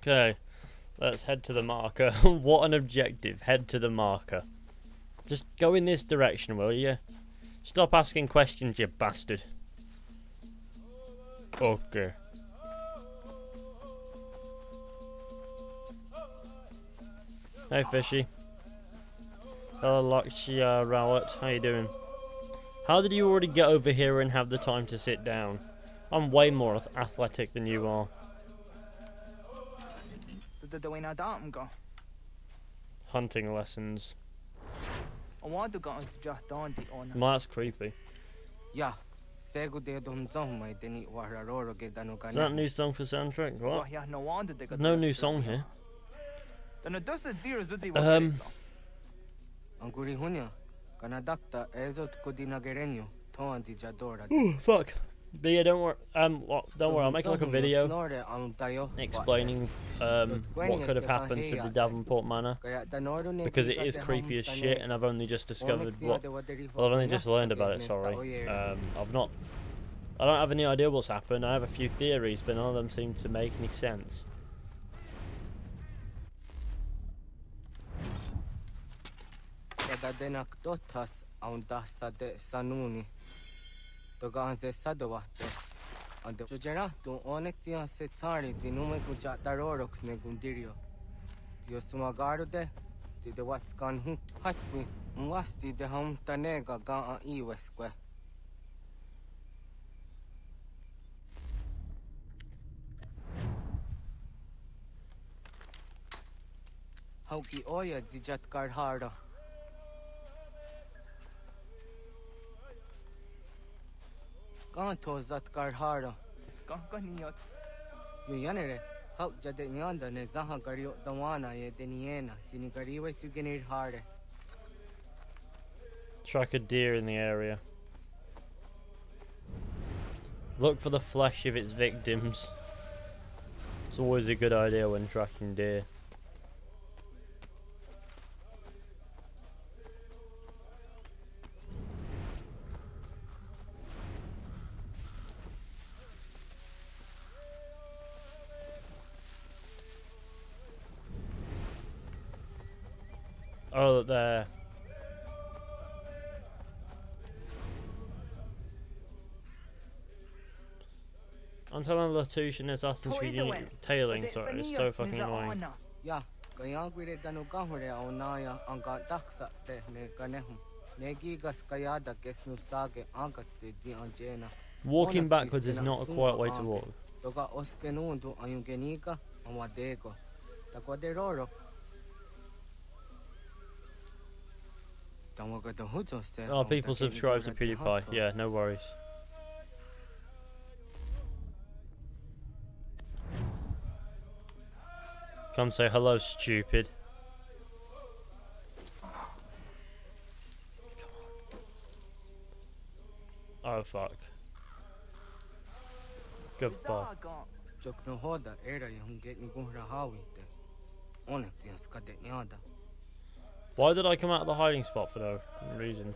Okay, let's head to the marker. What an objective. Head to the marker. Just go in this direction, will you? Stop asking questions, you bastard. Okay. Hey, Fishy. Hello, Lakshya Rawat. How you doing? How did you already get over here and have the time to sit down? I'm way more athletic than you are. Hunting lessons. Well, that's creepy. Yeah. Is that a new song for soundtrack? What? There's no new song here. Oh, fuck. But yeah, don't worry. Don't worry. I'll make like a video explaining what could have happened to the Davenport Manor, because it is creepy as shit, and I've only just discovered what. Well, I've only just learned about it. Sorry. I don't have any idea what's happened. I have a few theories, but none of them seem to make any sense. Ando jojera tu onektia se tsari di nume kuja darorox ne gundirio. Dio sumagaro de what's gone hu hatwi mwasti de hum tanega ga iwesque. Hauki oya dijat karhara. Can't that card harder. You yanere, how Jade Nyanda ne Zaha Gario Dawana ye Deniena, Sinigariwes you can eat harder. Track a deer in the area. Look for the flesh of its victims. It's always a good idea when tracking deer. Oh, there. I'm telling Latouche in Assassin's Creed tailing, sorry, it's so fucking annoying. Yeah, Gayangwire Danugahore Onaya Anga Daxa de Neganehum. Negigas Kayada Gesnu Sage Angats de Zianjena. Walking backwards is not a quiet way to walk. Toka oskenuuntu ayunkenika amadeko. Takwaderoro. Oh, people subscribe to PewDiePie. Yeah, no worries. Come say hello, stupid. Oh fuck. Goodbye. Why did I come out of the hiding spot for no reason?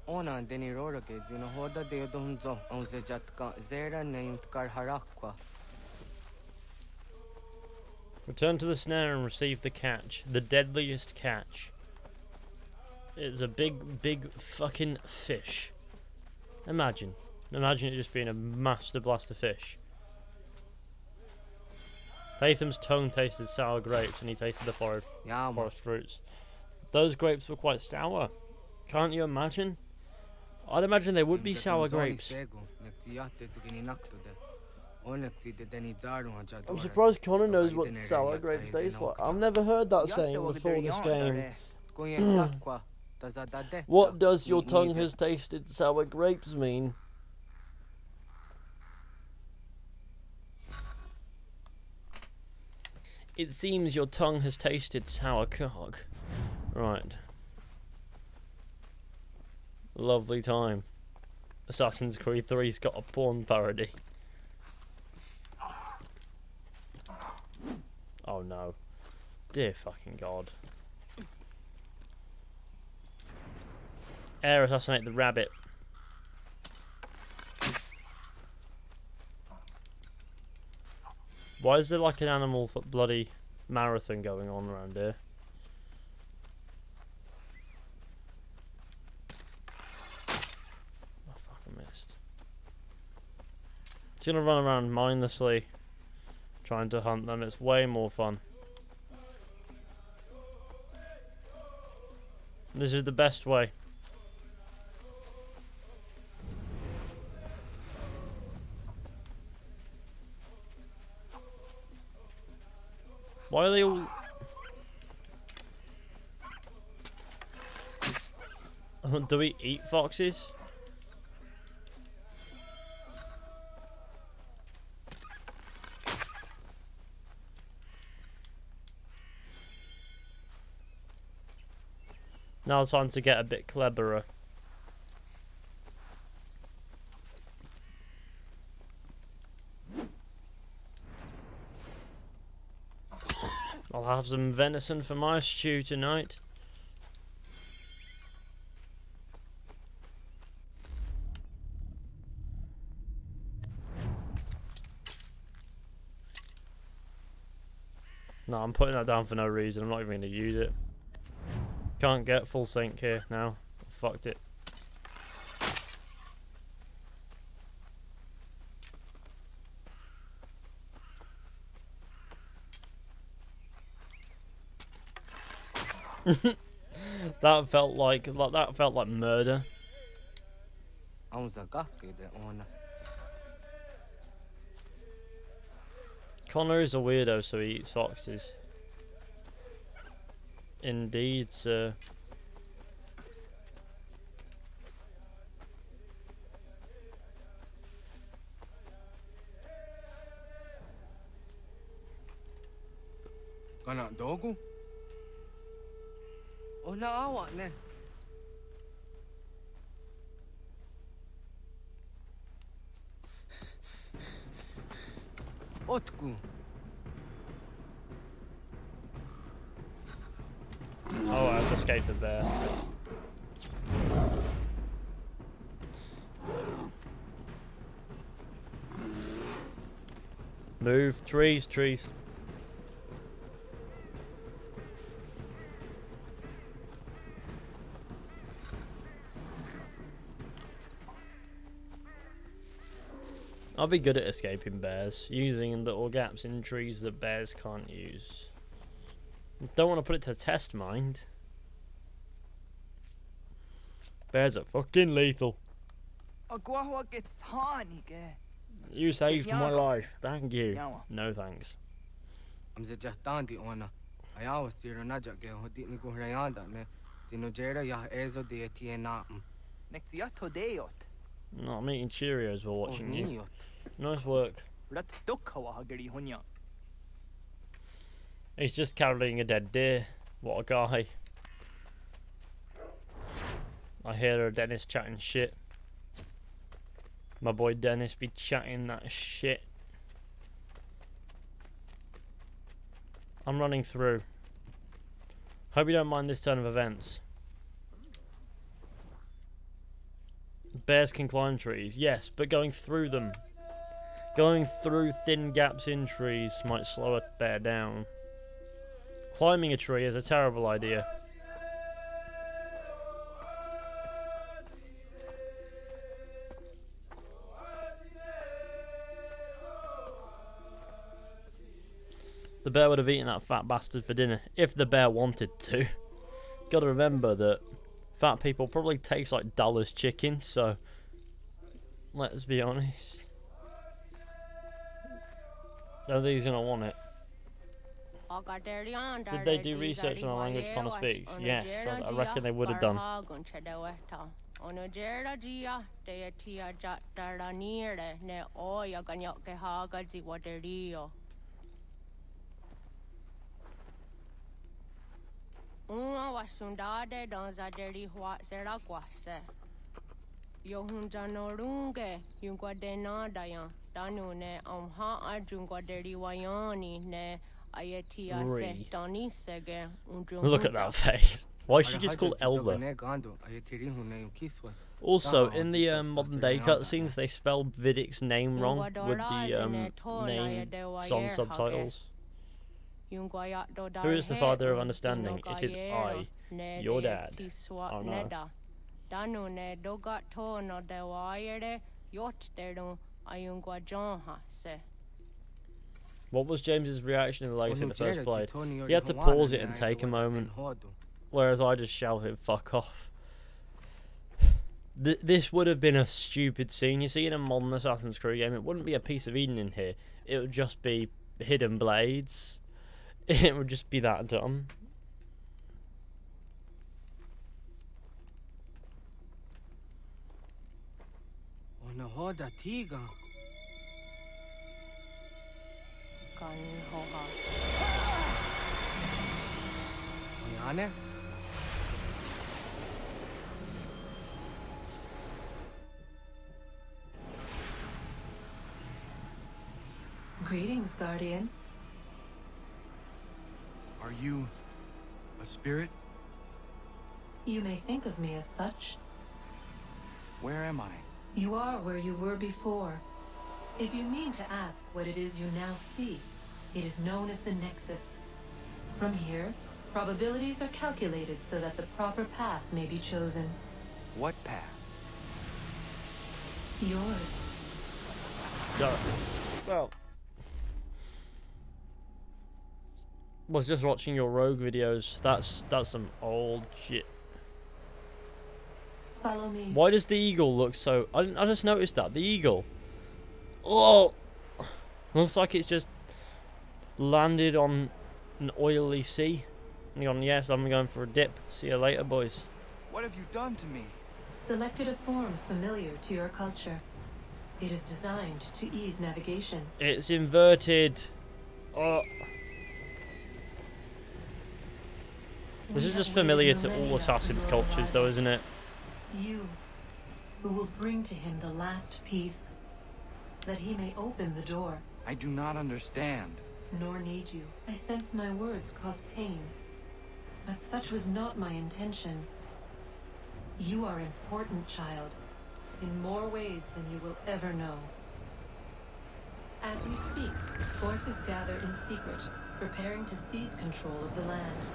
Ona deni roro ke dino hoda de donzo on se jatka zera ne utkar harakwa. Return to the snare and receive the catch. The deadliest catch. It's a big fucking fish. Imagine it just being a master blaster fish. Latham's tongue tasted sour grapes and he tasted the forest fruits. Those grapes were quite sour. Can't you imagine? I'd imagine they would be sour grapes. I'm surprised Connor knows what sour grapes taste like. I've never heard that saying before this game. What does your tongue has tasted sour grapes mean? It seems your tongue has tasted sour cock. Right. Lovely time. Assassin's Creed 3's got a porn parody. Oh no. Dear fucking god. Air assassinate the rabbit. Why is there like an animal bloody marathon going on around here? Oh fuck, I missed. It's gonna run around mindlessly trying to hunt them. It's way more fun. This is the best way. Why are they all... Do we eat foxes? Now it's time to get a bit cleverer. I'll have some venison for my stew tonight. No, I'm putting that down for no reason. I'm not even going to use it. Can't get full sync here now. Fucked it. That felt like murder. Connor is a weirdo, so he eats foxes. Indeed, sir. Kana dogu? Ona awa ne. Otku. Oh, I've escaped the bear. Move, trees. I'll be good at escaping bears, using little gaps in trees that bears can't use. Don't want to put it to the test, mind. Bears are fucking lethal. You saved my life. Thank you. No thanks. I'm just standing on a. I always see a najak girl who didn't go around that me. Dino Jera ya ezo de tiena. No, I'm eating Cheerios while watching you. Nice work. He's just carrying a dead deer. What a guy. I hear Dennis chatting shit. My boy Dennis be chatting that shit. I'm running through. Hope you don't mind this turn of events. Bears can climb trees, yes, but going through them. Going through thin gaps in trees might slow a bear down. Climbing a tree is a terrible idea. The bear would have eaten that fat bastard for dinner, if the bear wanted to. Gotta remember that fat people probably taste like Dallas chicken, so let's be honest. Don't think he's gonna want it. Did they do research on the language Connor speaks? Yes, I reckon they would have done. Look at that face. Why is she just called Elba? Also, in the modern day cutscenes, they spelled Vidic's name wrong with the name song subtitles. Who is the father of understanding? It is I, your dad. Oh no. What was James's reaction in the Legacy in the first play? He had to pause it and take a moment, whereas I just shouted, fuck off. This would have been a stupid scene. You see, in a modern Assassin's Creed game, it wouldn't be a piece of Eden in here. It would just be hidden blades. It would just be that dumb. Greetings, Guardian. Are you a spirit? You may think of me as such. Where am I? You are where you were before. If you mean to ask what it is you now see, it is known as the Nexus. From here, probabilities are calculated so that the proper path may be chosen. What path? Yours. Well, was just watching your rogue videos. That's some old shit. Follow me. Why does the eagle look so... I just noticed that. The eagle. Oh! Looks like it's just landed on an oily sea. And gone, yes, I'm going for a dip. See you later, boys. What have you done to me? Selected a form familiar to your culture. It is designed to ease navigation. It's inverted. Oh. This is just familiar to all Assassin's cultures, though, isn't it? You, who will bring to him the last piece, that he may open the door. I do not understand. Nor need you. I sense my words cause pain, but such was not my intention. You are important, child, in more ways than you will ever know. As we speak, forces gather in secret, preparing to seize control of the land.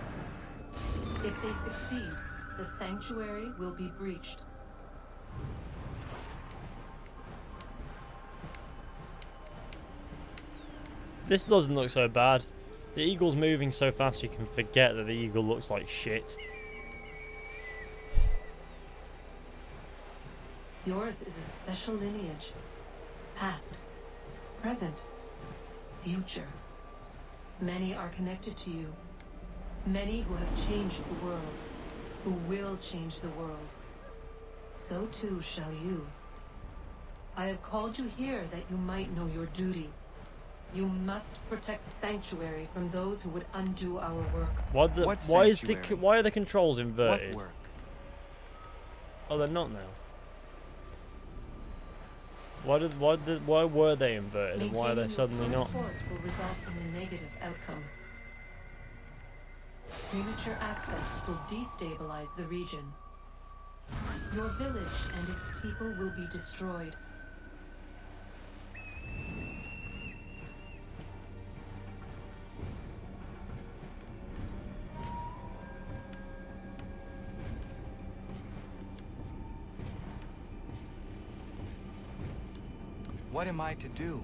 If they succeed, the sanctuary will be breached. This doesn't look so bad. The eagle's moving so fast you can forget that the eagle looks like shit. Yours is a special lineage. Past, present, future. Many are connected to you. Many who have changed the world, who will change the world. So too shall you. I have called you here that you might know your duty. You must protect the sanctuary from those who would undo our work. Why are the controls inverted? What work? Oh, they're not now. Why were they inverted and why are they suddenly not? Force will result in a negative outcome. Premature access will destabilize the region. Your village and its people will be destroyed. What am I to do?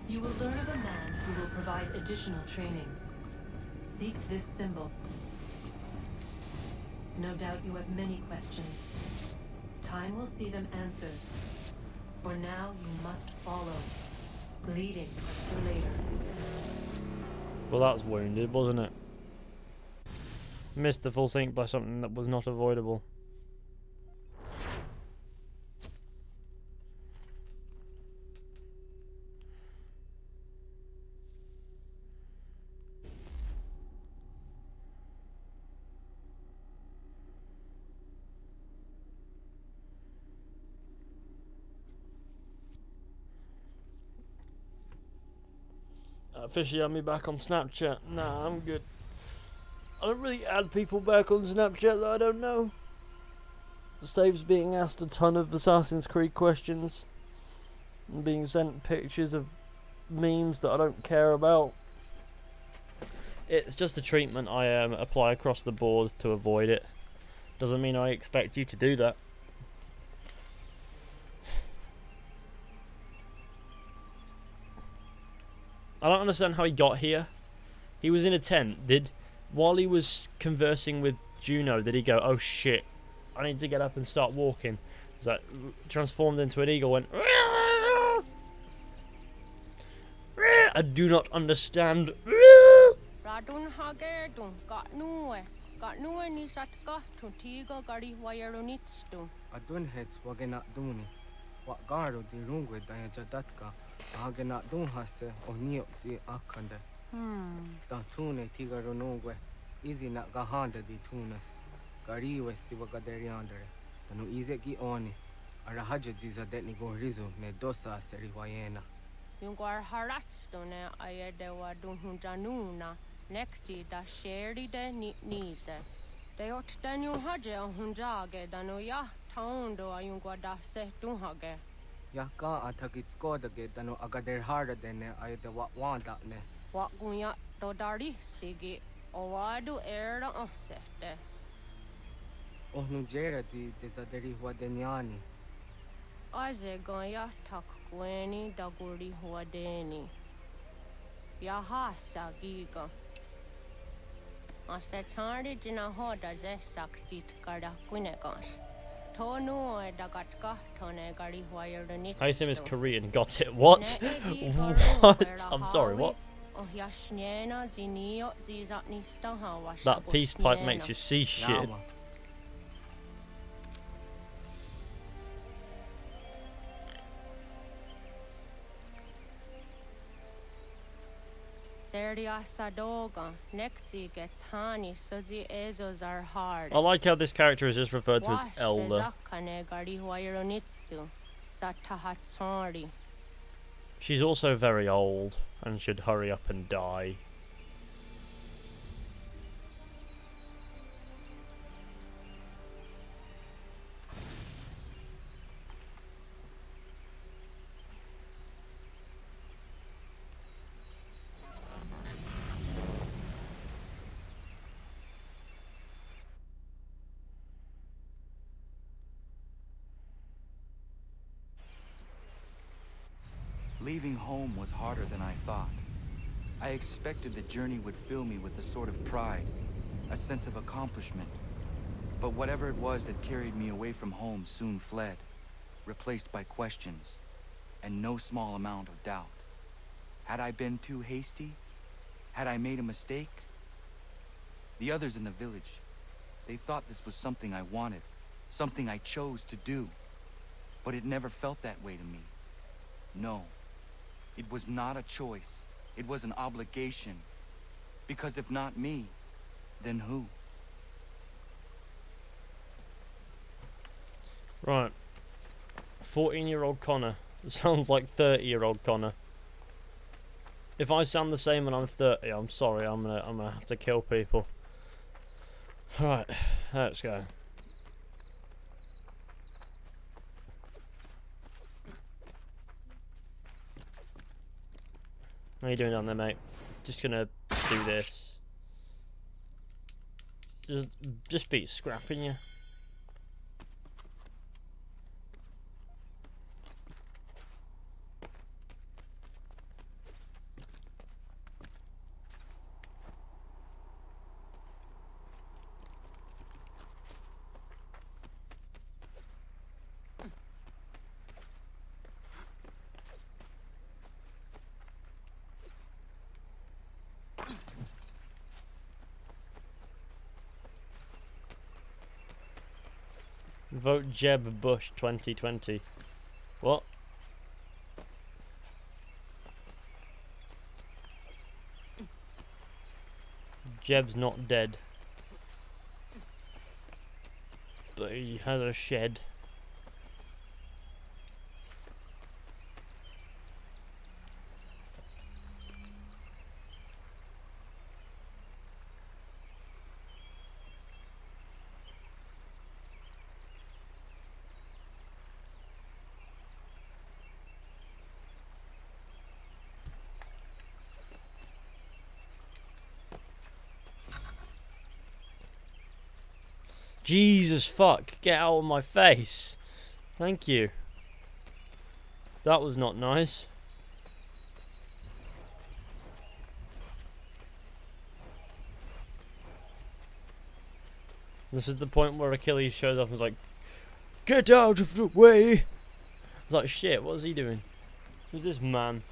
You will learn of a man who will provide additional training. Seek this symbol. No doubt you have many questions. Time will see them answered. For now, you must follow, leading for later. Well, that's wounded, wasn't it? Missed the full sync by something that was not avoidable. Fishy had me back on Snapchat. Nah, I'm good. I don't really add people back on Snapchat that I don't know. Saves being asked a ton of Assassin's Creed questions and being sent pictures of memes that I don't care about. It's just a treatment I apply across the board to avoid it. Doesn't mean I expect you to do that. I don't understand how he got here. He was in a tent. While he was conversing with Juno, did he go, oh shit, I need to get up and start walking? Is that transformed into an eagle, went, I do not understand. Agena dunhase onio zi akande. Da tune tigaronogwe. Easy na gahanda di tunas. Gariwe siwagaderiandere. Tanu ize gi oni. Arahaja ziza detni gorizo ne dosa seriwayena. Yungar haratstone ayede wa dunhunjanuna. Nexti da sheri de nize. De ot danu haje hunjage danu ya taundo ayungwa da se dunhage. Yaka atagitskoda dano agader harda dene ayde wanda ne. What gunya dodari sigi owadu era osete. Ohnujera di desaderi huadenyani. Aze gonya takweni daguri huadeni. Yahasa giga. Asetari jina hoda ze sakstit kada kunegas. I assume it's Korean. Got it. What? What? I'm sorry, what? That peace pipe makes you see shit. I like how this character is just referred to as Elder. She's also very old and should hurry up and die. Leaving home was harder than I thought. I expected the journey would fill me with a sort of pride, a sense of accomplishment. But whatever it was that carried me away from home soon fled, replaced by questions, and no small amount of doubt. Had I been too hasty? Had I made a mistake? The others in the village, they thought this was something I wanted, something I chose to do. But it never felt that way to me. No, it was not a choice. It was an obligation. Because if not me, then who? Right. 14-year-old Connor. Sounds like 30-year-old Connor. If I sound the same when I'm 30, I'm sorry. I'm gonna have to kill people. Right, let's go. How you doing down there, mate? Just gonna do this. Just be scrapping you. Vote Jeb Bush 2020. What? Jeb's not dead. But he has a shed. Jesus fuck, get out of my face. Thank you. That was not nice. This is the point where Achilles shows up and is like, get out of the way! I was like, shit, what is he doing? Who's this man?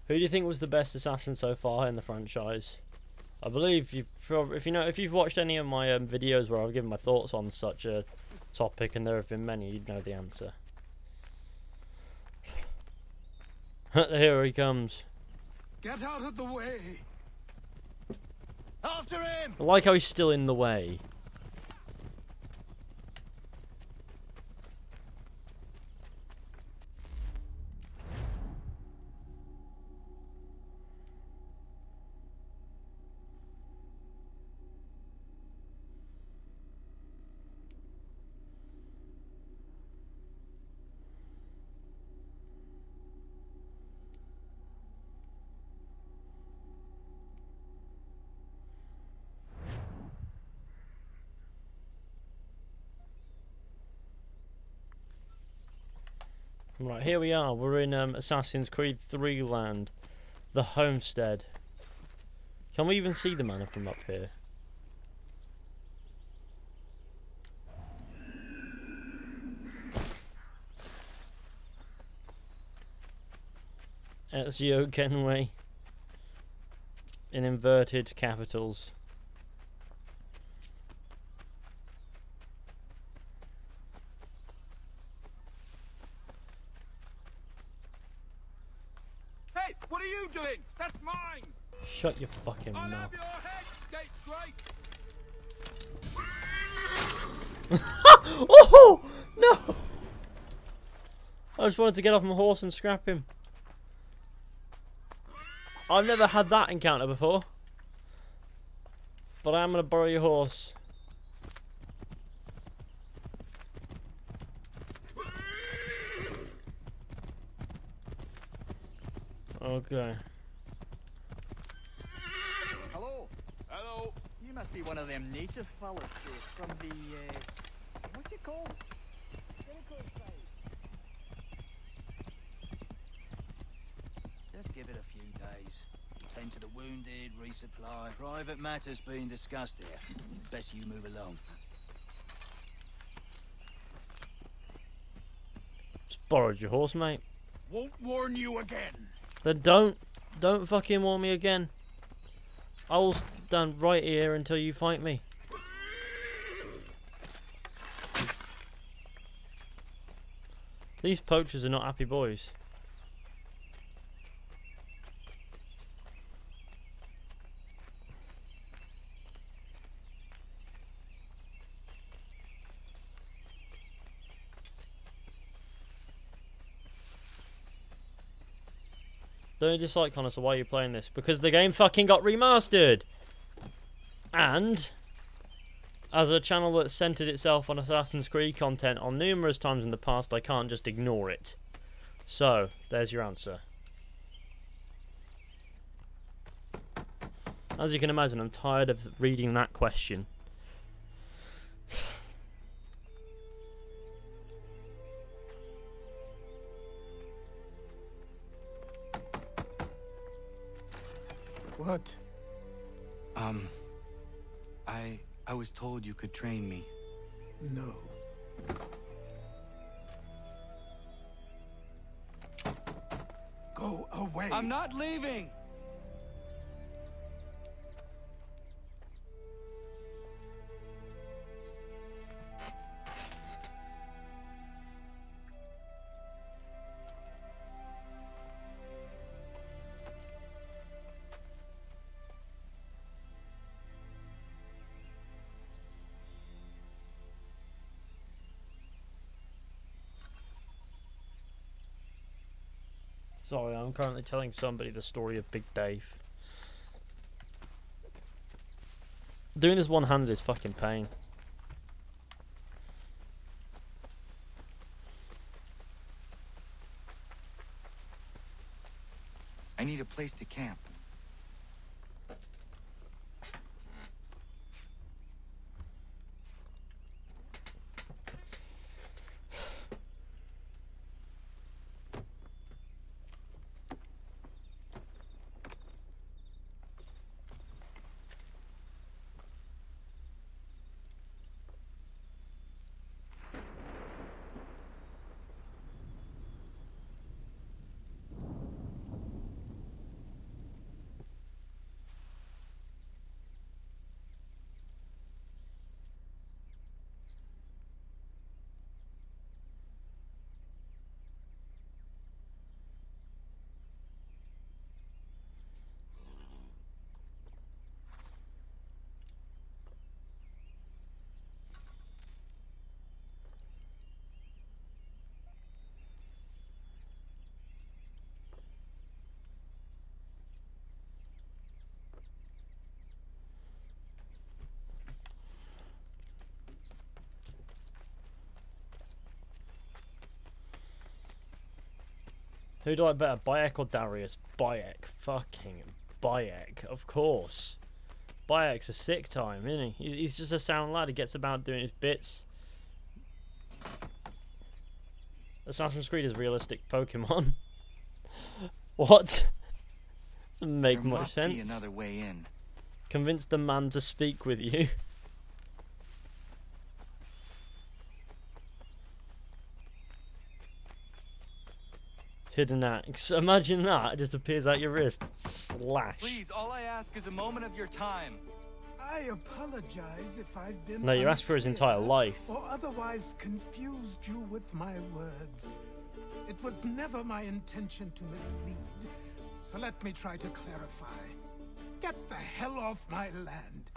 Who do you think was the best assassin so far in the franchise? I believe you probably, if you've watched any of my videos where I've given my thoughts on such a topic, and there have been many, you'd know the answer. Here he comes. Get out of the way. After him. I like how he's still in the way. Right, here we are. We're in Assassin's Creed 3 land. The homestead. Can we even see the manor from up here? Ezio Kenway. In inverted capitals. What are you doing? That's mine! Shut your fucking I'll mouth. have your head, scapegrace! Oh no! I just wanted to get off my horse and scrap him. I've never had that encounter before. But I am going to borrow your horse. Okay. Hello. Hello. You must be one of them native fellas from the, what's it called? Just give it a few days. Tend to the wounded, resupply. Private matters being discussed here. Best you move along. Just borrowed your horse, mate. Won't warn you again. Then don't fucking warn me again. I will stand right here until you fight me. These poachers are not happy boys. Don't dislike Connor, so why are you playing this? Because the game fucking got remastered! And, as a channel that's centered itself on Assassin's Creed content on numerous times in the past, I can't just ignore it. So, there's your answer. As you can imagine, I'm tired of reading that question. What? I was told you could train me. No. Go away. I'm not leaving! Sorry, I'm currently telling somebody the story of Big Dave. Doing this one-handed is fucking pain. I need a place to camp. Who do I better, Bayek or Darius? Bayek. Fucking Bayek, of course. Bayek's a sick time, isn't he? He's just a sound lad. He gets about doing his bits. Assassin's Creed is realistic Pokemon. What? Doesn't make much sense. There must be another way in. Convince the man to speak with you. Hidden axe. Imagine that. It just appears out your wrist. Slash. Please, all I ask is a moment of your time. I apologize if I've been No, you asked for his entire life. or otherwise confused you with my words. It was never my intention to mislead. So let me try to clarify. Get the hell off my land.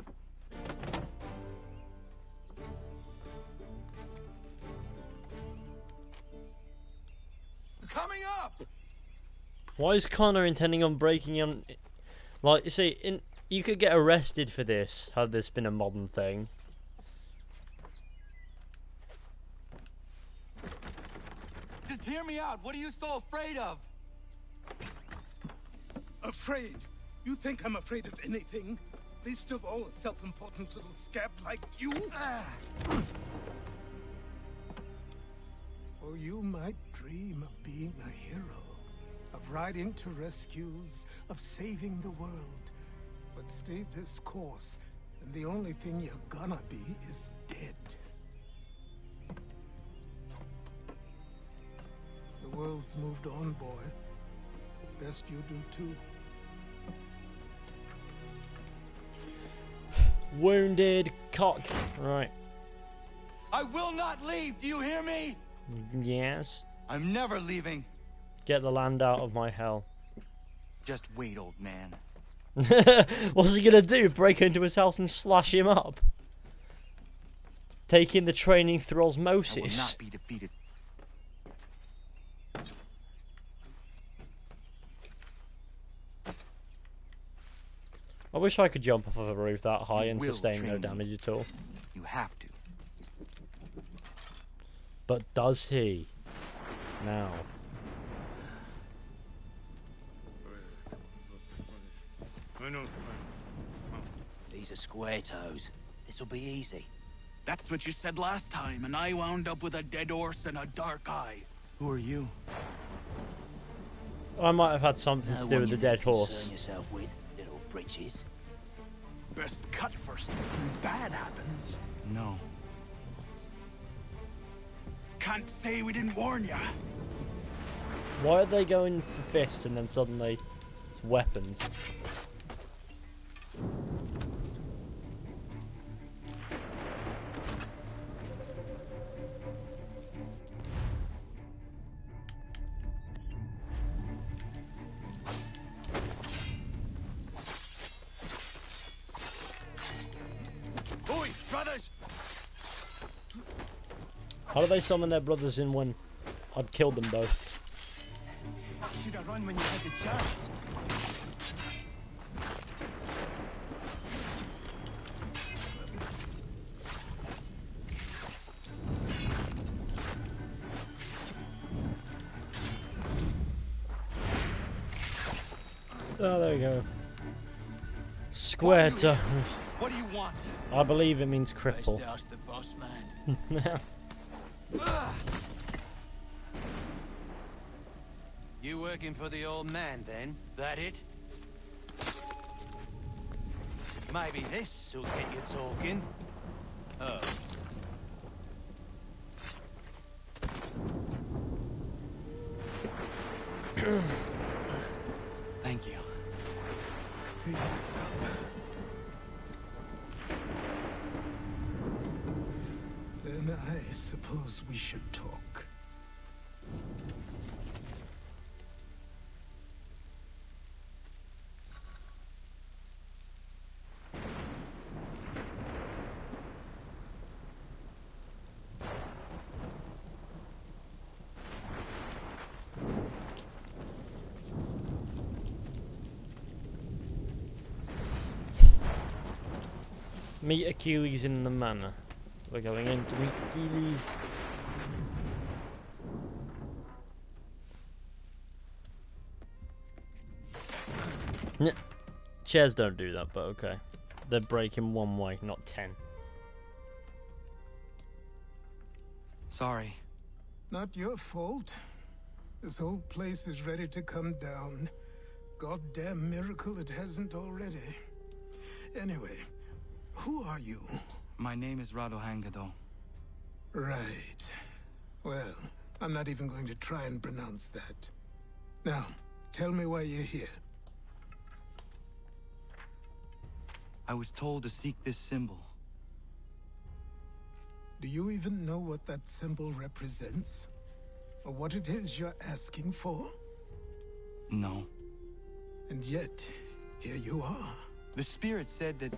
Coming up! Why is Connor intending on breaking in? Like, you see, you could get arrested for this had this been a modern thing. Just hear me out. What are you so afraid of? Afraid? You think I'm afraid of anything? Least of all a self-important little scab like you? Or you might dream of being a hero, of riding to rescues, of saving the world. But stay this course, and the only thing you're gonna be is dead. The world's moved on, boy. Best you do too. Wounded cock. Right. I will not leave. Do you hear me? Yes. I'm never leaving. Get the land out of my hell. Just wait, old man. What's he gonna do? Break into his house and slash him up? Taking the training through osmosis. I will not be defeated. I wish I could jump off of a roof that high and sustain no damage at all. You have to. But does he? Now. These are square toes. This'll be easy. That's what you said last time, and I wound up with a dead horse and a dark eye. Who are you? I might have had something to do with the dead horse. Concern yourself with, little britches. Best cut first, something bad happens. No. Can't say we didn't warn ya. Why are they going for fists and then suddenly it's weapons? Oi, brothers! How do they summon their brothers in when I'd killed them both? Should have run when you had the chance. Oh, there we go. Square toe. What do you want? I believe it means cripple. Best ask the boss man. You working for the old man, then? That it? Maybe this will get you talking. Oh. Thank you. Pick this up. Then I suppose we should talk. Meet Achilles in the manor. We're going in to meet Achilles. Chairs don't do that, but okay. They're breaking one way, not 10. Sorry. Not your fault. This whole place is ready to come down. Goddamn miracle it hasn't already. Anyway, who are you? My name is Radohangado. Right. Well, I'm not even going to try and pronounce that. Now, tell me why you're here. I was told to seek this symbol. Do you even know what that symbol represents? Or what it is you're asking for? No. And yet, here you are. The spirit said that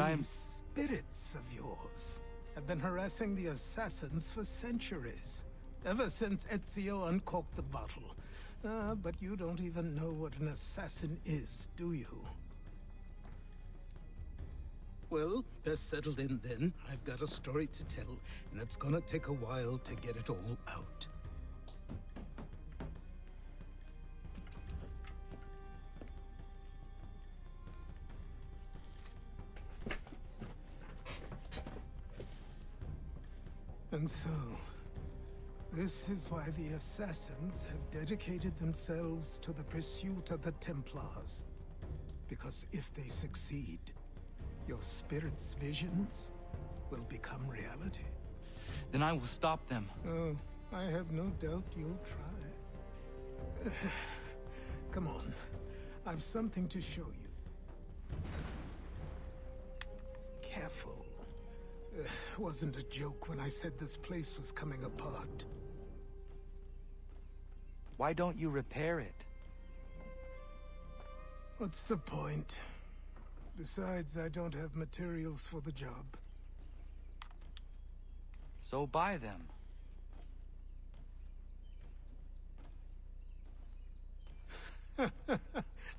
I am... These spirits of yours have been harassing the assassins for centuries. Ever since Ezio uncorked the bottle. But you don't even know what an assassin is, do you? Well, best settled in then. I've got a story to tell, and it's gonna take a while to get it all out. And so, this is why the assassins have dedicated themselves to the pursuit of the Templars. Because if they succeed, your spirit's visions will become reality. Then I will stop them. Oh, I have no doubt you'll try. Come on, I've something to show you. Careful. Wasn't a joke when I said this place was coming apart. Why don't you repair it? What's the point? Besides, I don't have materials for the job. So buy them.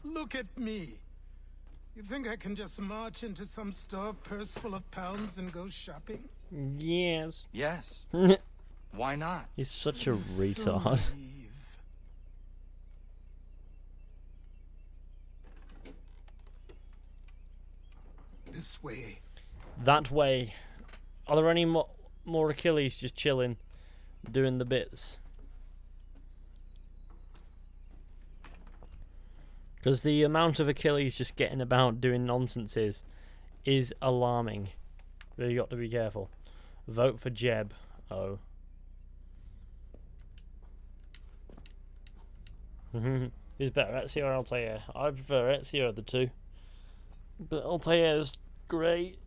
Look at me. You think I can just march into some store, purse full of pounds, and go shopping? Yes. Yes. Why not? He's such a retard. This way. That way. Are there any more Achilles just chilling, doing the bits? Because the amount of Achilles just getting about doing nonsenses is alarming. Really got to be careful. Vote for Jeb. Oh. Who's better, Ezio or Altair? I prefer Ezio of the two. But Altair's great.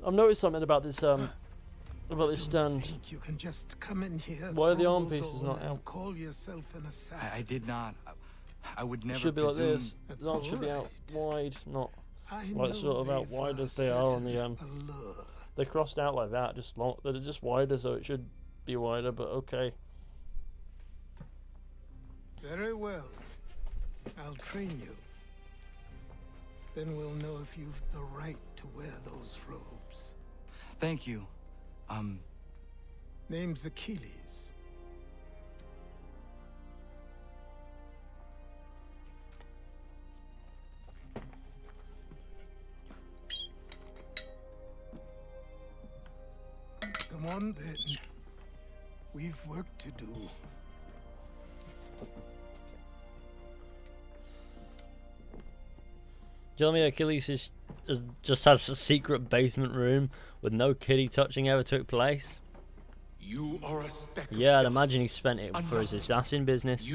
I've noticed something about this stand. You can just come in here. Why are the arm pieces not out? Call yourself an assassin. I did not. I would never. It should be like presume. this. The arms should be out wide, not like sort of out wide as they are on the They're crossed out like that, just long. They're just wider, so it should be wider. But okay. Very well. I'll train you. Then we'll know if you've the right to wear those robes. Thank you. Name's Achilles. Come on then. We've work to do. Do you know me, Achilles just has a secret basement room with no kiddie touching ever took place? You are a speck. Yeah, I'd imagine he spent it for his assassin business.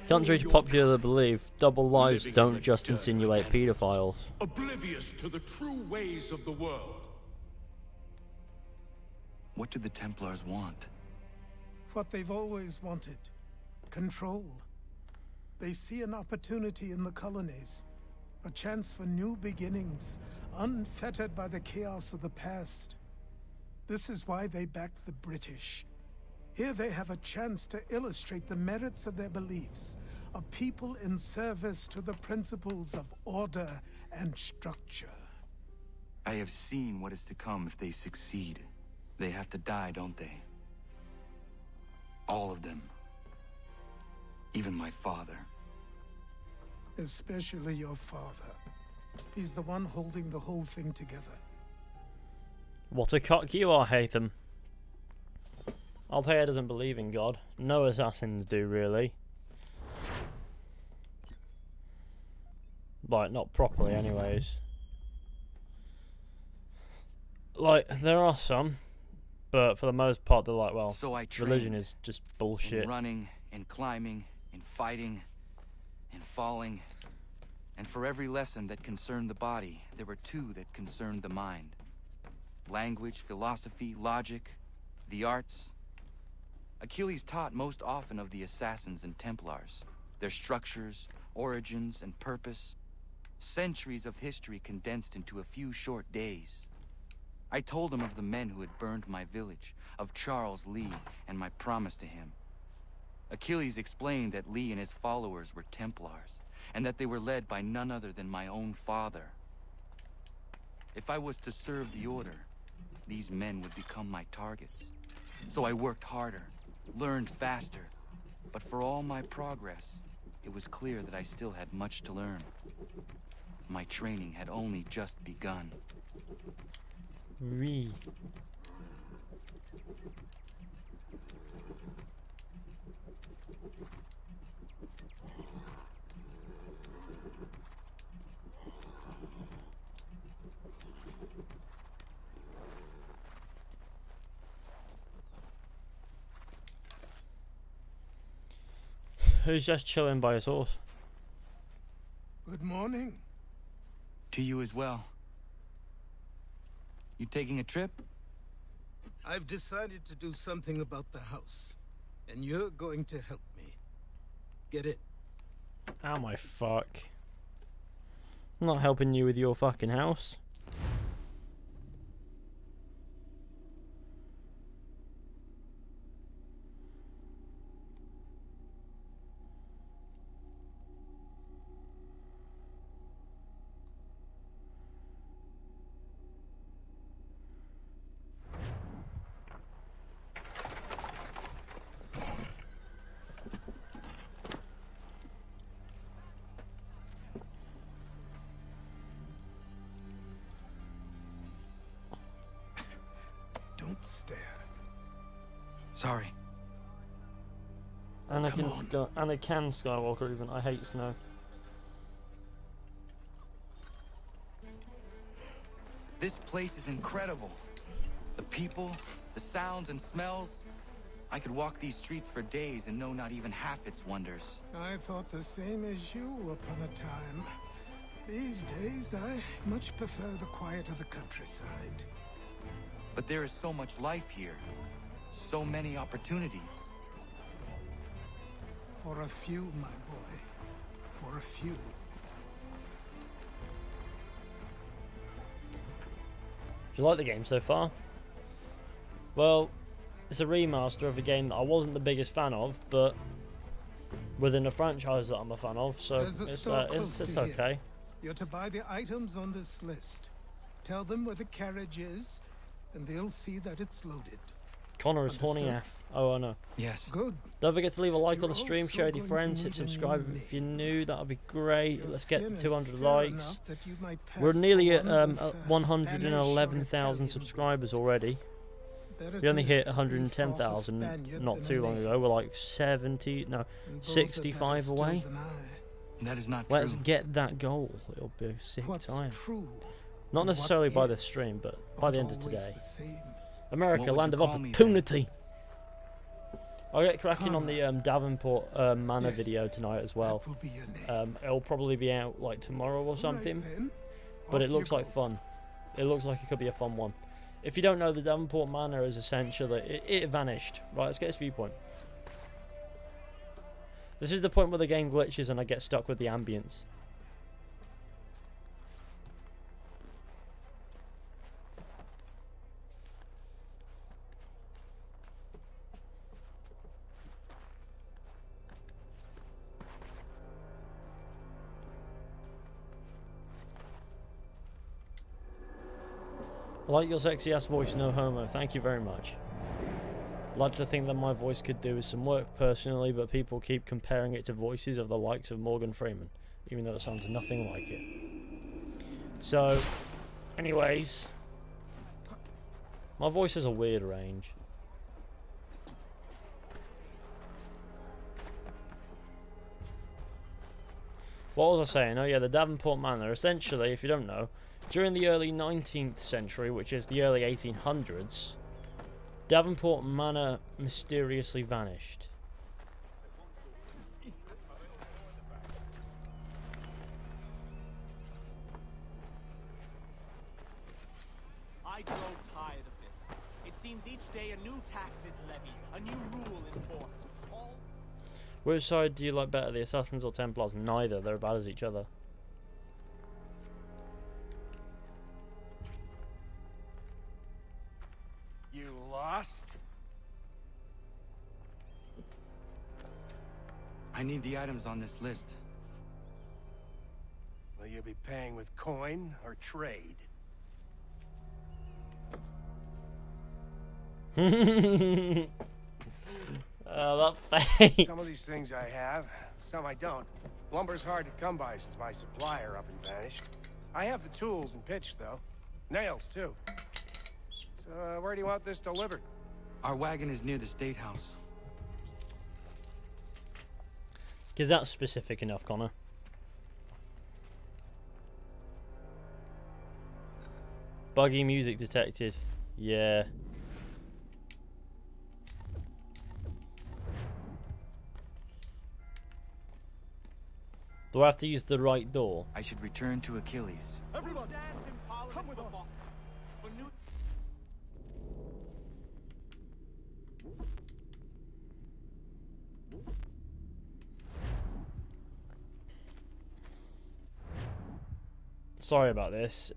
Contrary to popular belief, double lives don't just insinuate paedophiles. Oblivious to the true ways of the world. What do the Templars want? What they've always wanted. Control. They see an opportunity in the colonies. A chance for new beginnings, unfettered by the chaos of the past. This is why they backed the British. Here they have a chance to illustrate the merits of their beliefs. A people in service to the principles of order and structure. I have seen what is to come if they succeed. They have to die, don't they? All of them. Even my father. Especially your father. He's the one holding the whole thing together. What a cock you are, Hatham. Altair doesn't believe in God. No assassins do, really. Like, not properly, anyways. Like, there are some, but for the most part, they're like, well, so religion is just bullshit. In running, in climbing, in fighting, in falling. And for every lesson that concerned the body, there were two that concerned the mind. Language, philosophy, logic, the arts. Achilles taught most often of the Assassins and Templars, their structures, origins, and purpose. Centuries of history condensed into a few short days. I told him of the men who had burned my village, of Charles Lee, and my promise to him. Achilles explained that Lee and his followers were Templars, and that they were led by none other than my own father. If I was to serve the Order, these men would become my targets. So I worked harder, learned faster, but for all my progress, it was clear that I still had much to learn. My training had only just begun. Oui. Who's just chilling by his horse? Good morning. To you as well. You taking a trip? I've decided to do something about the house, and you're going to help me. Get it? Oh my fuck. I'm not helping you with your fucking house. Don't stare. Sorry. Anakin Skywalker even. I hate snow. This place is incredible. The people, the sounds and smells. I could walk these streets for days and know not even half its wonders. I thought the same as you upon a time. These days, I much prefer the quiet of the countryside. But there is so much life here. So many opportunities. For a few, my boy. For a few. Do you like the game so far? Well, it's a remaster of a game that I wasn't the biggest fan of, but within a franchise that I'm a fan of, so it's okay. You're to buy the items on this list. Tell them where the carriage is, and they'll see that it's loaded. Connor is horny AF. Oh, I know. Yes. Good. Don't forget to leave a like on the You're stream, also share with your going to friends, hit need a subscribe new if you're new, that'll be great. Let's get to 200 fair likes. enough that you might We're pass nearly at on with, 111,000 subscribers already. Better We only to hit be 110,000 Spaniard not than too a long ago. We're like 65 away. That is not Let's true. get that goal. It'll be a sick What's time. true Not and necessarily what by the is stream, but by the end of always today. the same. America, What would land you of call me then? opportunity. I'll get cracking on the Davenport Manor Yes, video tonight as well. That will be your name. It'll probably be out like tomorrow or something. Right then, But off it looks you like go. fun. It looks like it could be a fun one. If you don't know, the Davenport Manor is essentially it vanished. Right, let's get this viewpoint. This is the point where the game glitches and I get stuck with the ambience. I like your sexy ass voice, no homo. Thank you very much. I'd like to think that my voice could do with some work personally, but people keep comparing it to voices of the likes of Morgan Freeman, even though it sounds nothing like it. So, anyways, my voice has a weird range. What was I saying? Oh yeah, the Davenport Manor. Essentially, if you don't know, during the early 19th century, which is the early 1800s, Davenport Manor mysteriously vanished. I grow tired of this. It's Seems each day a new tax is levied, a new rule enforced. All... Which side do you like better, the Assassins or Templars? Neither, they're bad as each other. You lost? I need the items on this list. Will you be paying with coin or trade? Oh, that face. Some of these things I have, some I don't. Lumber's hard to come by since my supplier up and vanished. I have the tools and pitch, though. Nails, too. So, where do you want this delivered? Our wagon is near the State House. Because that's specific enough, Connor. Buggy music detected. Yeah. Do I have to use the right door? I should return to Achilles. Everyone, come with us. For new... Sorry about this.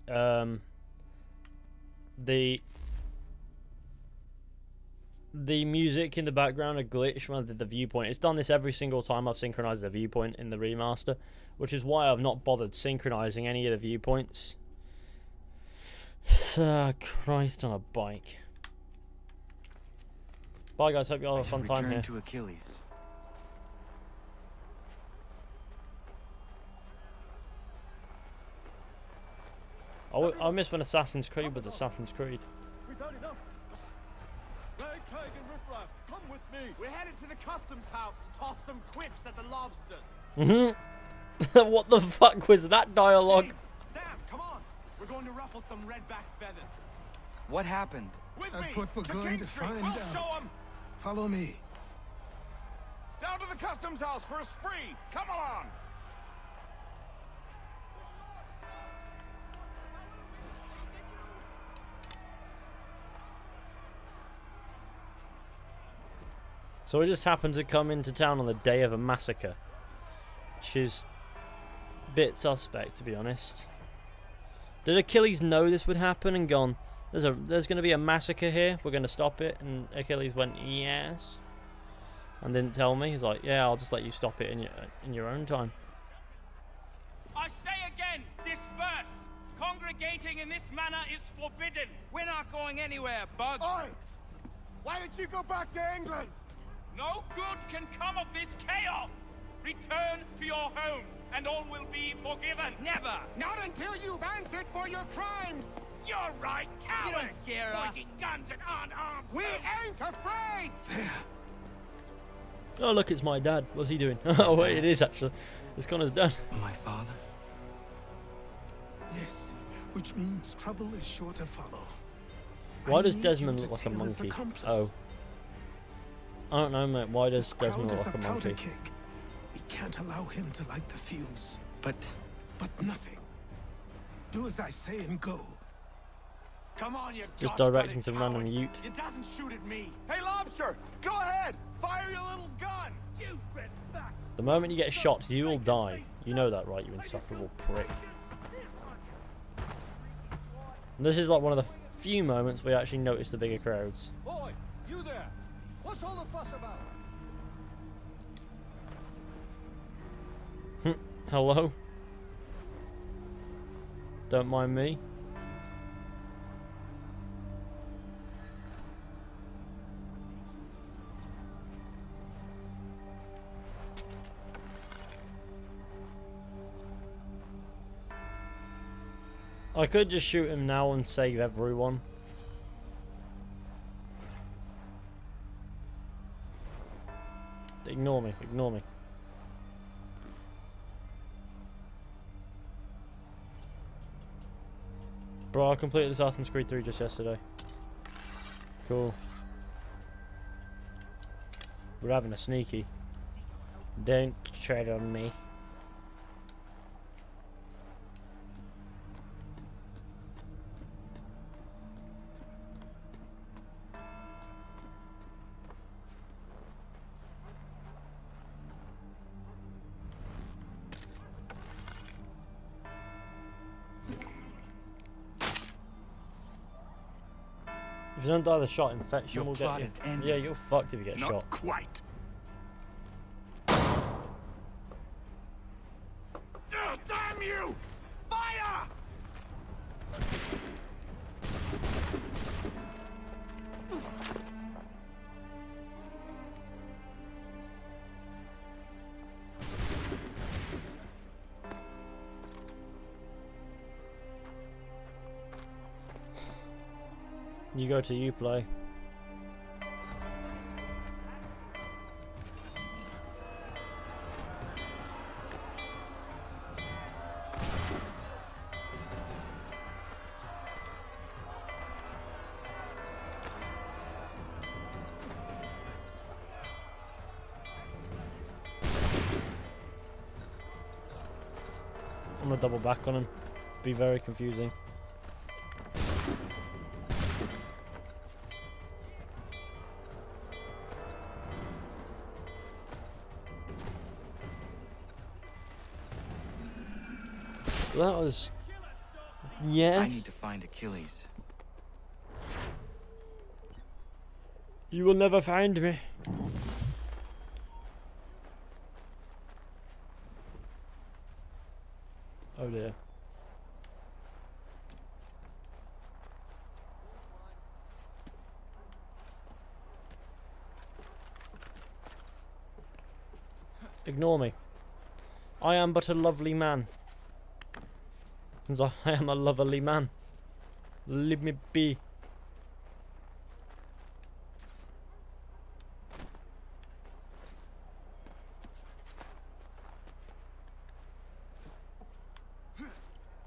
The music in the background a glitch when I did the viewpoint. It's done this every single time I've synchronized the viewpoint in the remaster, which is why I've not bothered synchronizing any of the viewpoints. Christ on a bike. Bye guys, hope you all have a fun time here. Return to Achilles. I miss when Assassin's Creed was Assassin's Creed. We've had enough. Ragtag and riffraff, come with me. We're headed to the customs house to toss some quips at the lobsters. What the fuck was that dialogue? James, Sam, come on. We're going to ruffle some redback feathers. What happened? That's what we're going to find out. Show 'em. Follow me. Down to the customs house for a spree. Come along. So we just happened to come into town on the day of a massacre, which is a bit suspect, to be honest. Did Achilles know this would happen and gone, there's going to be a massacre here, we're going to stop it? And Achilles went, yes, and didn't tell me. He's like, yeah, I'll just let you stop it in your own time. I say again, disperse. Congregating in this manner is forbidden. We're not going anywhere, Bug. Oi! Why did you go back to England? No good can come of this chaos. Return to your homes, and all will be forgiven. Never! Not until you've answered for your crimes! You're right, cowards! You don't scare us! Pointing guns at unarmed We ain't afraid! There. Oh look, it's my dad. What's he doing? Oh wait, it is actually. It's Connor's dad. My father? Yes, which means trouble is sure to follow. Why does Desmond look like a monkey? Oh. I don't know, mate. Why does Desmond look like a monkey? We can't allow him to light the fuse. But nothing. Do as I say and go. Come on, you just directing some random ute. It doesn't shoot at me. Hey, Lobster! Go ahead! Fire your little gun! You red back! The moment you get shot, you will die. You know that, right, you insufferable prick. And this is like one of the few moments we actually notice the bigger crowds. Boy, you there! What's all the fuss about? Hello? Don't mind me. I could just shoot him now and save everyone. Ignore me, ignore me. Bro, I completed Assassin's Creed 3 just yesterday. Cool. We're having a sneaky. Don't tread on me. If you don't die, the shot infection Your will plot get is you. ended. Yeah, you're fucked if you get Not shot. quite. Damn you! Fire! You go to Uplay. I'm gonna double back on him. Be very confusing. That was... Yes. I need to find Achilles. You will never find me. Oh dear. Ignore me. I am but a lovely man. And so I am a lovely man. Leave me be.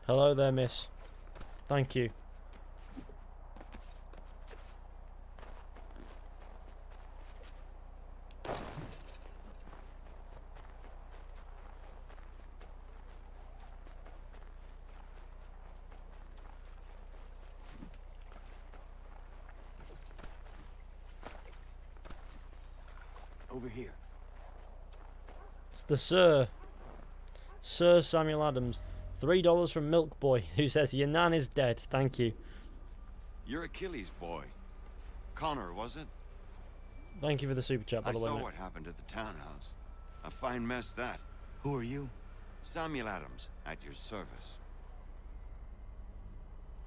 Hello there, miss. Thank you. Over here. It's the Sir Samuel Adams. $3 from Milk Boy, who says your nan is dead. Thank you. You're Achilles' boy. Connor, was it? Thank you for the super chat, by the way. I saw mate. what happened at the townhouse. A fine mess that. Who are you? Samuel Adams, at your service.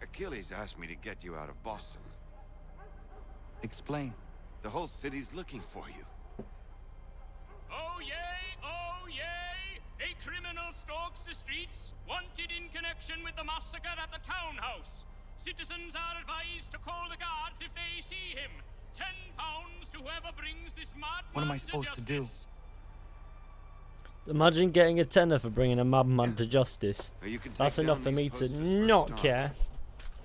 Achilles asked me to get you out of Boston. Explain. The whole city's looking for you. Oh yay, oh yay! A criminal stalks the streets, wanted in connection with the massacre at the townhouse. Citizens are advised to call the guards if they see him. £10 to whoever brings this madman. What am I supposed to do? Imagine getting a tenner for bringing a madman to justice. You can take That's enough down for these me to posters for a not start. care.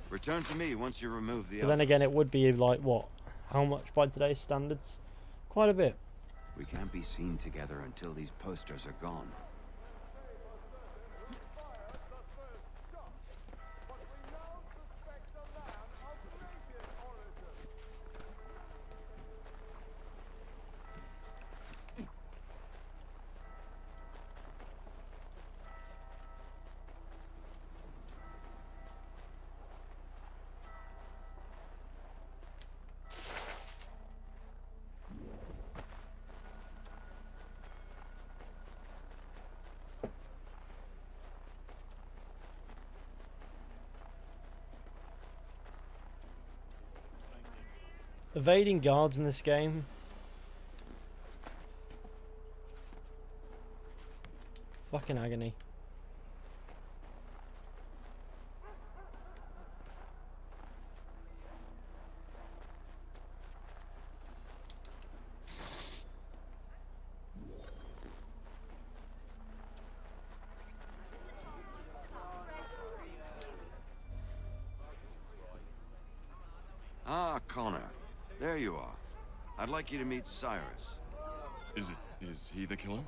Return to me once you remove the But then others. again, it would be like, what? How much by today's standards? Quite a bit. We can't be seen together until these posters are gone. Evading guards in this game. Fucking agony. Ah, Connor. There you are. I'd like you to meet Cyrus. Is he the killer?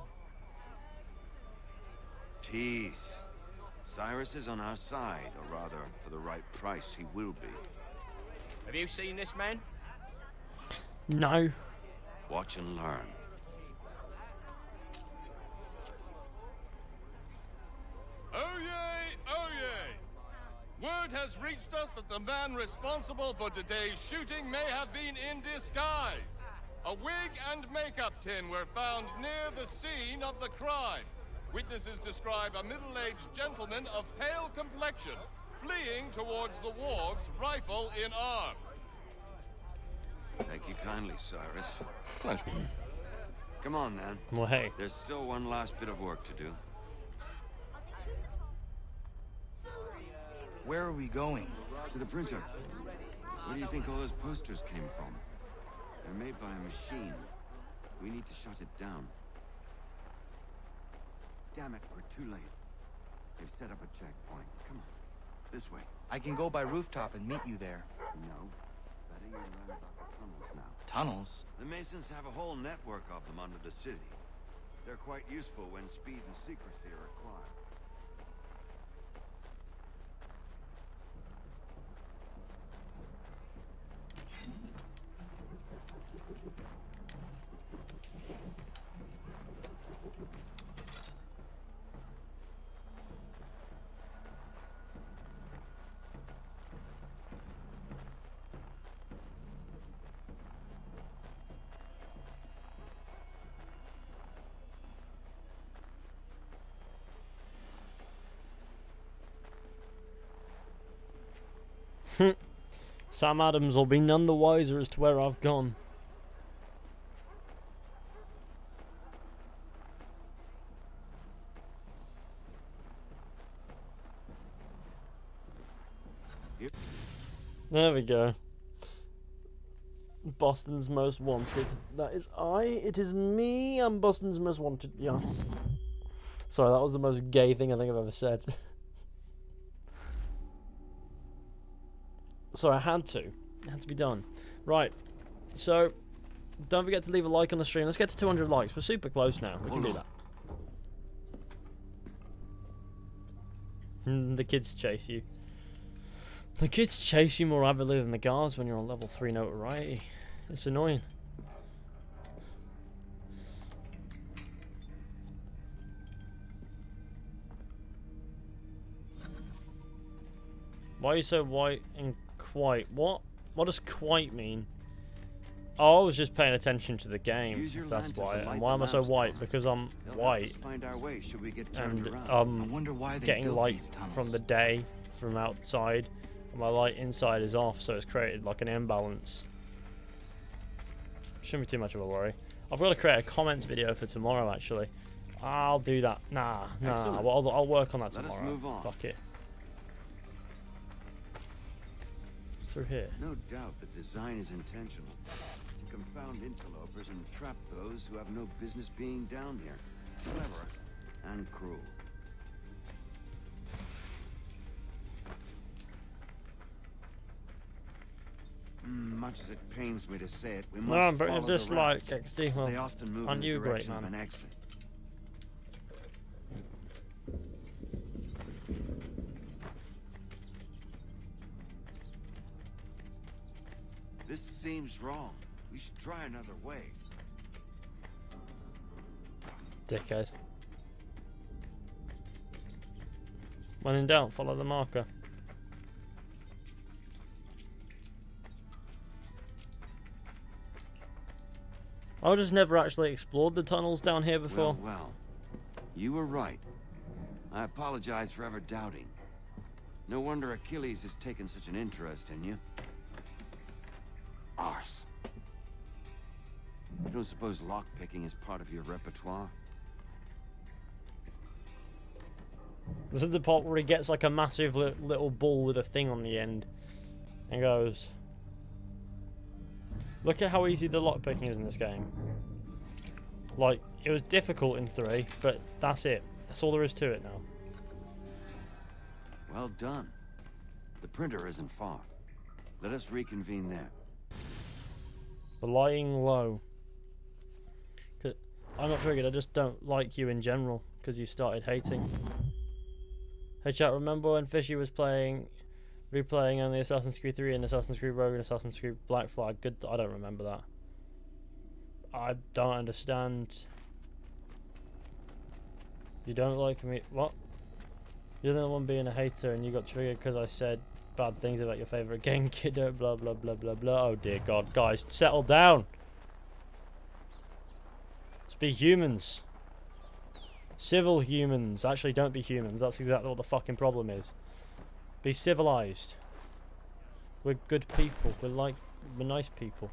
Tease. Cyrus is on our side, or rather, for the right price, he will be. Have you seen this man? No. Watch and learn. Oh yay, oh yay! Word has reached reached us that the man responsible for today's shooting may have been in disguise. A wig and makeup tin were found near the scene of the crime. Witnesses describe a middle-aged gentleman of pale complexion fleeing towards the wharves, rifle in arm. Thank you kindly, Cyrus. Pleasure. Come on, then. Well, hey. There's still one last bit of work to do. Where are we going? To the printer. Where do you think all those posters came from? They're made by a machine. We need to shut it down. Damn it, we're too late. They've set up a checkpoint. Come on. This way. I can go by rooftop and meet you there. No. Better you learn about the tunnels now. Tunnels? The Masons have a whole network of them under the city. They're quite useful when speed and secrecy are required. Sam Adams will be none the wiser as to where I've gone. There we go. Boston's Most Wanted. That is I. It is me. I'm Boston's Most Wanted. Yes. Sorry, that was the most gay thing I think I've ever said. Sorry, I had to. It had to be done. Right. So, don't forget to leave a like on the stream. Let's get to 200 likes. We're super close now. We can do that. The kids chase you. The kids chase you more avidly than the guards when you're on level 3 notoriety. It's annoying. Why are you so white and quite? What does quite mean? Oh, I was just paying attention to the game. That's why. And why am I so white? Because I'm white. And getting light from the day from outside. And my light inside is off, so it's created like an imbalance. Shouldn't be too much of a worry. I've got to create a comments video for tomorrow, actually. I'll do that. Nah. I'll work on that tomorrow. Let us move on. Fuck it. Through here. No doubt the design is intentional. To confound interlopers and trap those who have no business being down here. Clever and cruel. Much as it pains me to say it, we must but follow just the like rats. XD. Well, They often move aren't in the you a great direction of man? an exit. This seems wrong. We should try another way. Dickhead. When in doubt, follow the marker. I just never actually explored the tunnels down here before. Well, you were right. I apologize for ever doubting. No wonder Achilles has taken such an interest in you. Arse. You don't suppose lockpicking is part of your repertoire? This is the part where he gets like a massive little ball with a thing on the end and goes, look at how easy the lockpicking is in this game. Like, it was difficult in 3, but that's it. That's all there is to it now. Well done. The printer isn't far. Let us reconvene there. Lying low. I'm not triggered, I just don't like you in general, because you started hating. Hey chat, remember when Fishy was replaying on the Assassin's Creed 3 and Assassin's Creed Rogue and Assassin's Creed Black Flag? Good, I don't remember that. I don't understand. You don't like me? What? You're the one being a hater and you got triggered because I said bad things about your favourite game, kiddo, blah blah blah blah blah. Oh dear God, guys, settle down. Let's be humans. Civil humans. Actually, don't be humans. That's exactly what the fucking problem is. Be civilized. We're good people. We're nice people.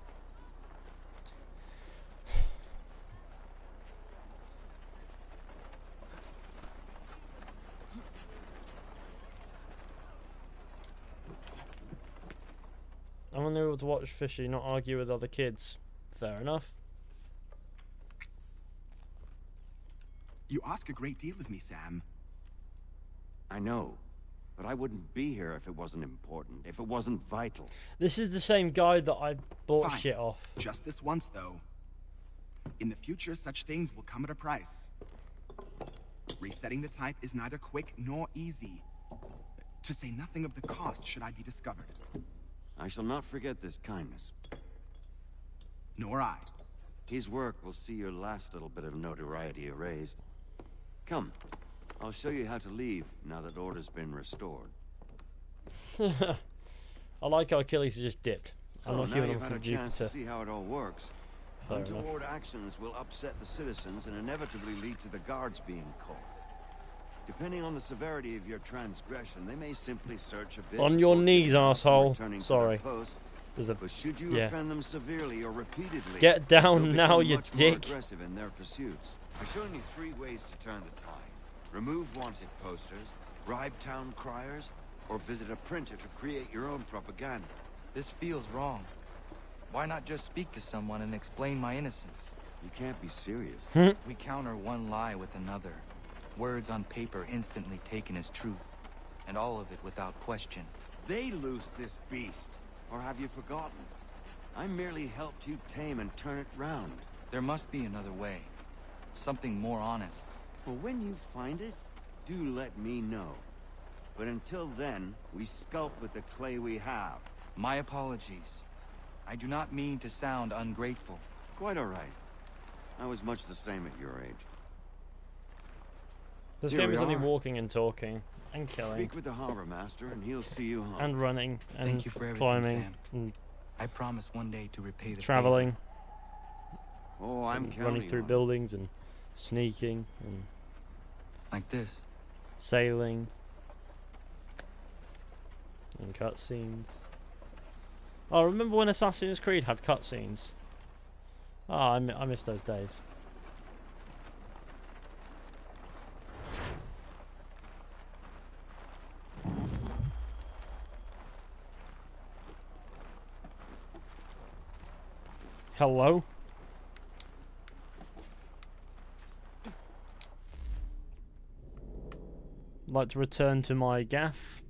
I'm only able to watch Fishy, not argue with other kids. Fair enough. You ask a great deal of me, Sam. I know, but I wouldn't be here if it wasn't important, if it wasn't vital. This is the same guy that I bought Fine. shit off. Just this once, though. In the future, such things will come at a price. Resetting the type is neither quick nor easy. To say nothing of the cost should I be discovered. I shall not forget this kindness. Nor I. His work will see your last little bit of notoriety erased. Come, I'll show you how to leave now that order's been restored. I like how Achilles just dipped. I'm not now human, you've I'm had a from chance to Jupiter. see how it all works. Fair enough. Untoward actions will upset the citizens and inevitably lead to the guards being called. Depending on the severity of your transgression, they may simply search a bit. On your knees, arsehole. Returning to Sorry. their post. There's a But should you offend them severely or repeatedly, Get down they'll now, become you much dick. more aggressive in their pursuits. I've shown you 3 ways to turn the tide. Remove wanted posters, bribe town criers, or visit a printer to create your own propaganda. This feels wrong. Why not just speak to someone and explain my innocence? You can't be serious. We counter one lie with another. Words on paper instantly taken as truth. And all of it without question. They loose this beast. Or have you forgotten? I merely helped you tame and turn it round. There must be another way. Something more honest. Well, when you find it, do let me know. But until then, we sculpt with the clay we have. My apologies. I do not mean to sound ungrateful. Quite all right. I was much the same at your age. This Here game we is only are. walking and talking and killing Speak with the harbor master, and he'll see you home. and running and Thank you for everything, climbing Sam. and I promise one day to repay the traveling. Oh, I'm and counting running through on it. buildings and sneaking and like this. Sailing and cutscenes. Oh, remember when Assassin's Creed had cutscenes? Oh, I miss those days. Hello? Like to return to my gaff.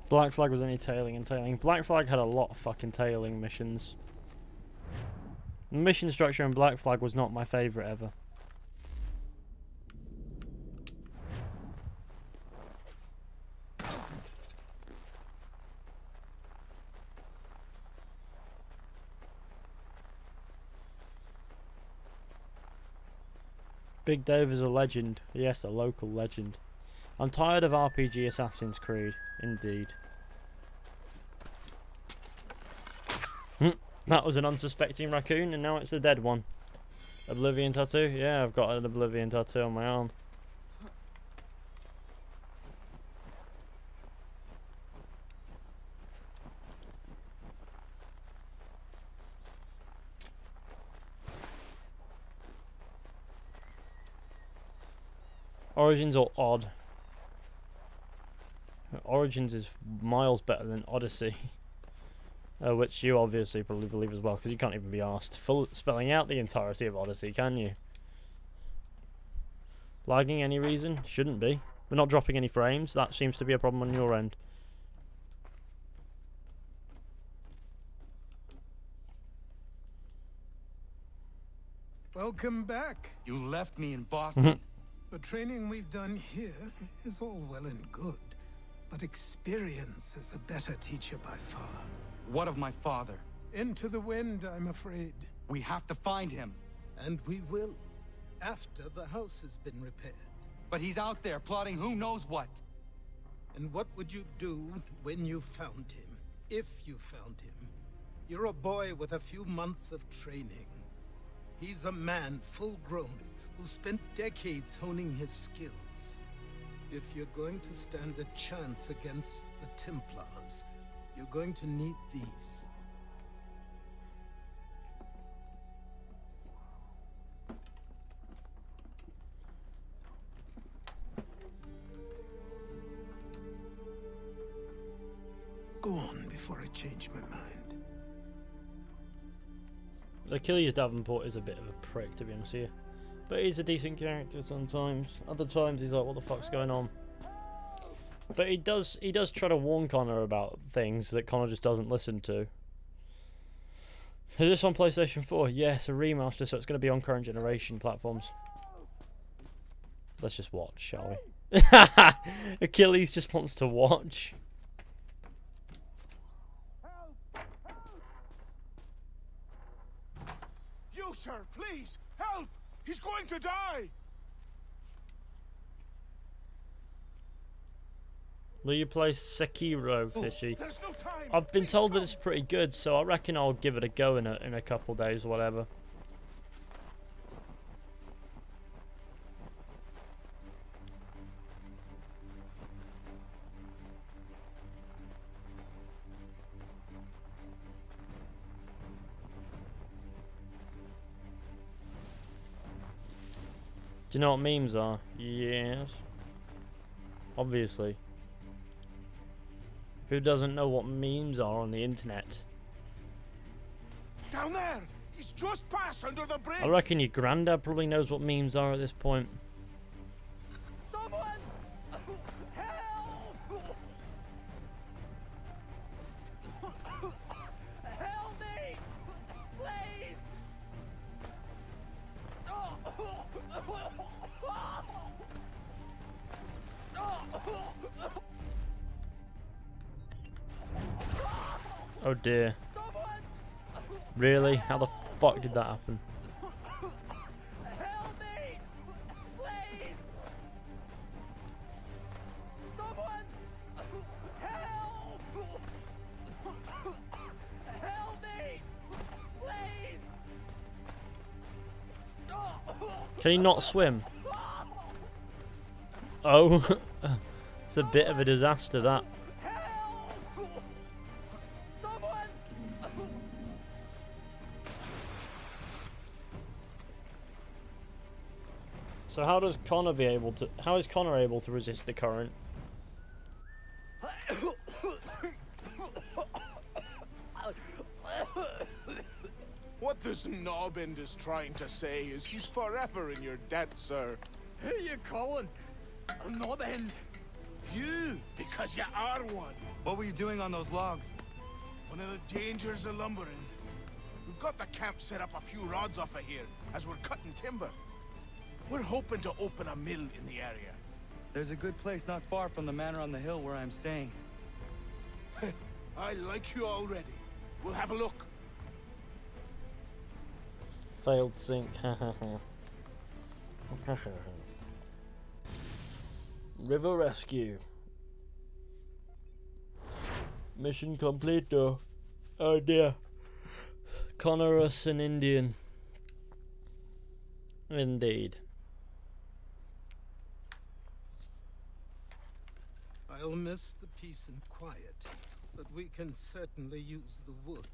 Black Flag was only tailing and tailing. Black Flag had a lot of fucking tailing missions. The mission structure in Black Flag was not my favourite ever. Big Dave is a legend. Yes, a local legend. I'm tired of RPG Assassin's Creed. Indeed. That was an unsuspecting raccoon, and now it's a dead one. Oblivion tattoo? Yeah, I've got an Oblivion tattoo on my arm. Origins or Odd? Origins is miles better than Odyssey. Which you obviously probably believe as well, because you can't even be asked spelling out the entirety of Odyssey, can you? Lagging any reason? Shouldn't be. We're not dropping any frames. That seems to be a problem on your end. Welcome back. You left me in Boston. The training we've done here is all well and good, but experience is a better teacher by far. What of my father? Into the wind, I'm afraid. We have to find him. And we will, after the house has been repaired. But he's out there plotting who knows what. And what would you do when you found him? If you found him? You're a boy with a few months of training. He's a man, full grown, who spent decades honing his skills. If you're going to stand a chance against the Templars, you're going to need these. Go on before I change my mind. Achilles Davenport is a bit of a prick, to be honest with you. But he's a decent character sometimes. Other times he's like, what the fuck's going on? But he does try to warn Connor about things that Connor just doesn't listen to. Is this on PlayStation 4? Yes, a remaster, so it's going to be on current generation platforms. Let's just watch, shall we? Achilles just wants to watch. You, sir, please, help! He's going to die! Will you play Sekiro, Fishy? There's no time. I've been told that it's pretty good, so I reckon I'll give it a go in a couple days or whatever. Do you know what memes are? Yes. Obviously. Who doesn't know what memes are on the internet? Down there! He's just passed under the bridge! I reckon your granddad probably knows what memes are at this point. Someone! Help! Help me! Please! Oh dear. Really? How the fuck did that happen? Help me! Please! Someone! Help! Help me! Please! Can he not swim? Oh, it's a bit of a disaster, that. So how does Connor be able to? How is Connor able to resist the current? What this knobbend is trying to say is he's forever in your debt, sir. Who you calling? A knobbend? You, because you are one. What were you doing on those logs? One of the dangers of lumbering. We've got the camp set up a few rods off of here as we're cutting timber. We're hoping to open a mill in the area. There's a good place not far from the manor on the hill where I'm staying. I like you already. We'll have a look. Failed sync. River rescue. Mission complete though. Oh dear. Connor us an Indian. Indeed. I'll miss the peace and quiet, but we can certainly use the wood.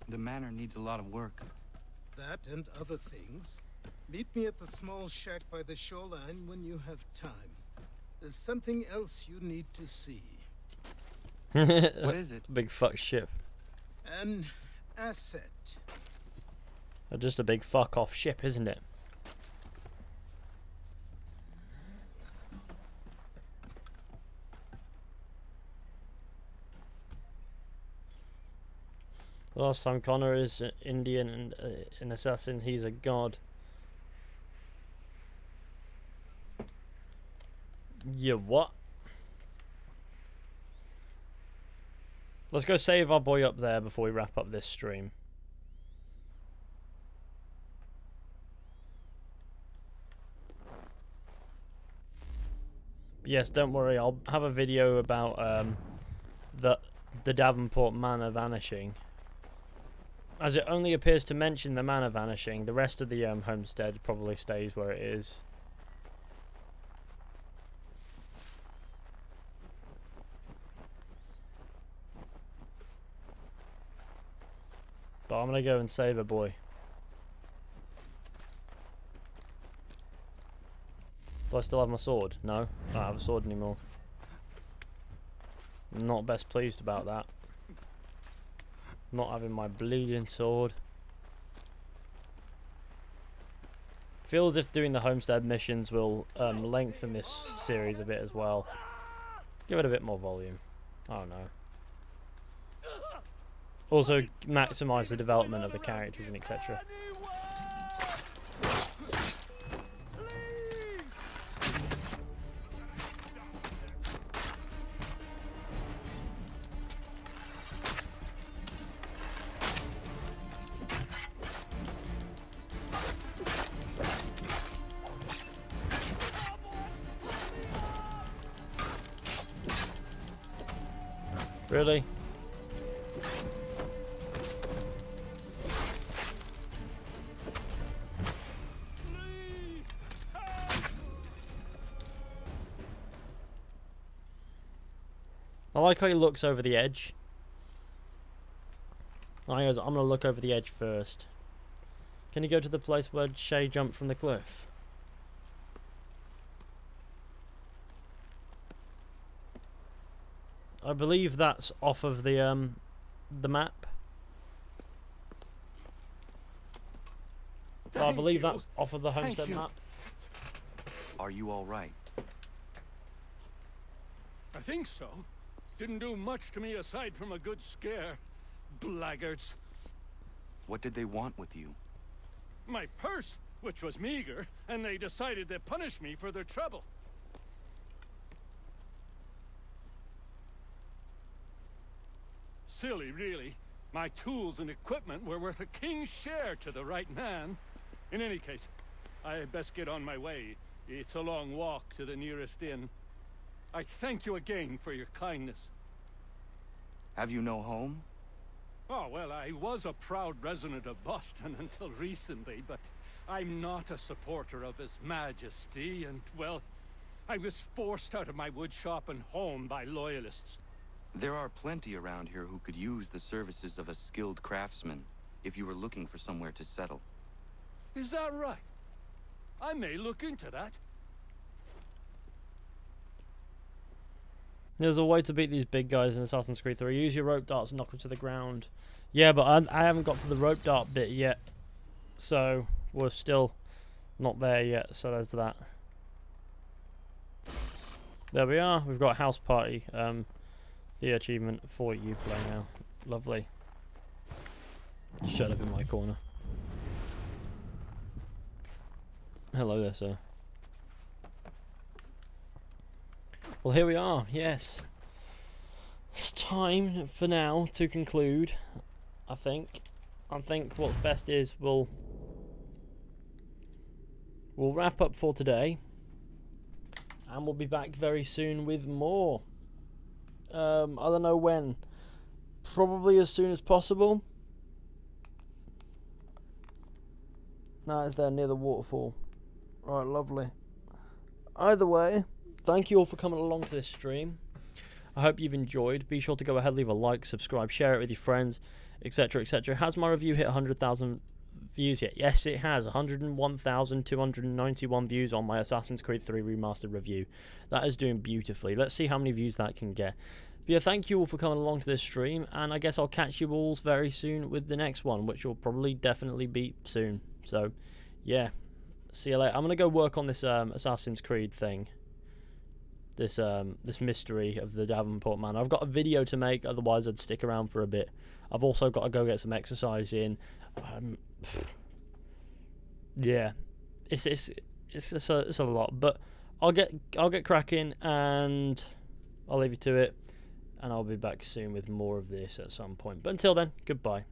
The manor needs a lot of work. That and other things. Meet me at the small shack by the shoreline when you have time. There's something else you need to see. What is it? Big fuck ship. An asset. Just a big fuck off ship, isn't it? Last time Connor is Indian and an assassin, he's a god. Yeah, what? Let's go save our boy up there before we wrap up this stream. Yes, don't worry. I'll have a video about the Davenport Manor vanishing. As it only appears to mention the manor vanishing, the rest of the homestead probably stays where it is. But I'm gonna go and save a boy. Do I still have my sword? No, I don't have a sword anymore. Not best pleased about that. Not having my bleeding sword. Feel as if doing the homestead missions will lengthen this series a bit as well. Give it a bit more volume. I don't know. Also maximise the development of the characters and etc. Really? I like how he looks over the edge. He goes, I'm gonna look over the edge first. Can you go to the place where Shay jumped from the cliff? I believe that's off of the map. I believe that's off of the homestead map. Are you all right? I think so. Didn't do much to me aside from a good scare. Blackguards. What did they want with you? My purse, which was meager, and they decided to punish me for their trouble. Silly, really. My tools and equipment were worth a king's share to the right man. In any case, I had best get on my way. It's a long walk to the nearest inn. I thank you again for your kindness. Have you no home? Oh, well, I was a proud resident of Boston until recently, but I'm not a supporter of His Majesty, and, well, I was forced out of my woodshop and home by loyalists. There are plenty around here who could use the services of a skilled craftsman, if you were looking for somewhere to settle. Is that right? I may look into that. There's a way to beat these big guys in Assassin's Creed 3. Use your rope darts and knock them to the ground. Yeah, but I haven't got to the rope dart bit yet. So, we're still not there yet. So there's that. There we are. We've got House Party. The achievement for you play now. Lovely. Shut up in my corner. Hello there, sir. Well, here we are, yes. It's time for now to conclude, I think. I think what's best is we'll wrap up for today. And we'll be back very soon with more. I don't know when. Probably as soon as possible. No, it's there near the waterfall. Right, lovely. Either way, thank you all for coming along to this stream. I hope you've enjoyed. Be sure to go ahead, leave a like, subscribe, share it with your friends, etc, etc. Has my review hit 100,000 views yet? Yes, it has. 101,291 views on my Assassin's Creed 3 Remastered review. That is doing beautifully. Let's see how many views that can get. But yeah, thank you all for coming along to this stream, and I guess I'll catch you all very soon with the next one, which will probably definitely be soon. So, yeah. See you later. I'm gonna go work on this Assassin's Creed thing. This mystery of the Davenport Manor. I've got a video to make, otherwise I'd stick around for a bit. I've also got to go get some exercise in. Yeah, it's a lot, but I'll get cracking, and I'll leave you to it, and I'll be back soon with more of this at some point. But until then, goodbye.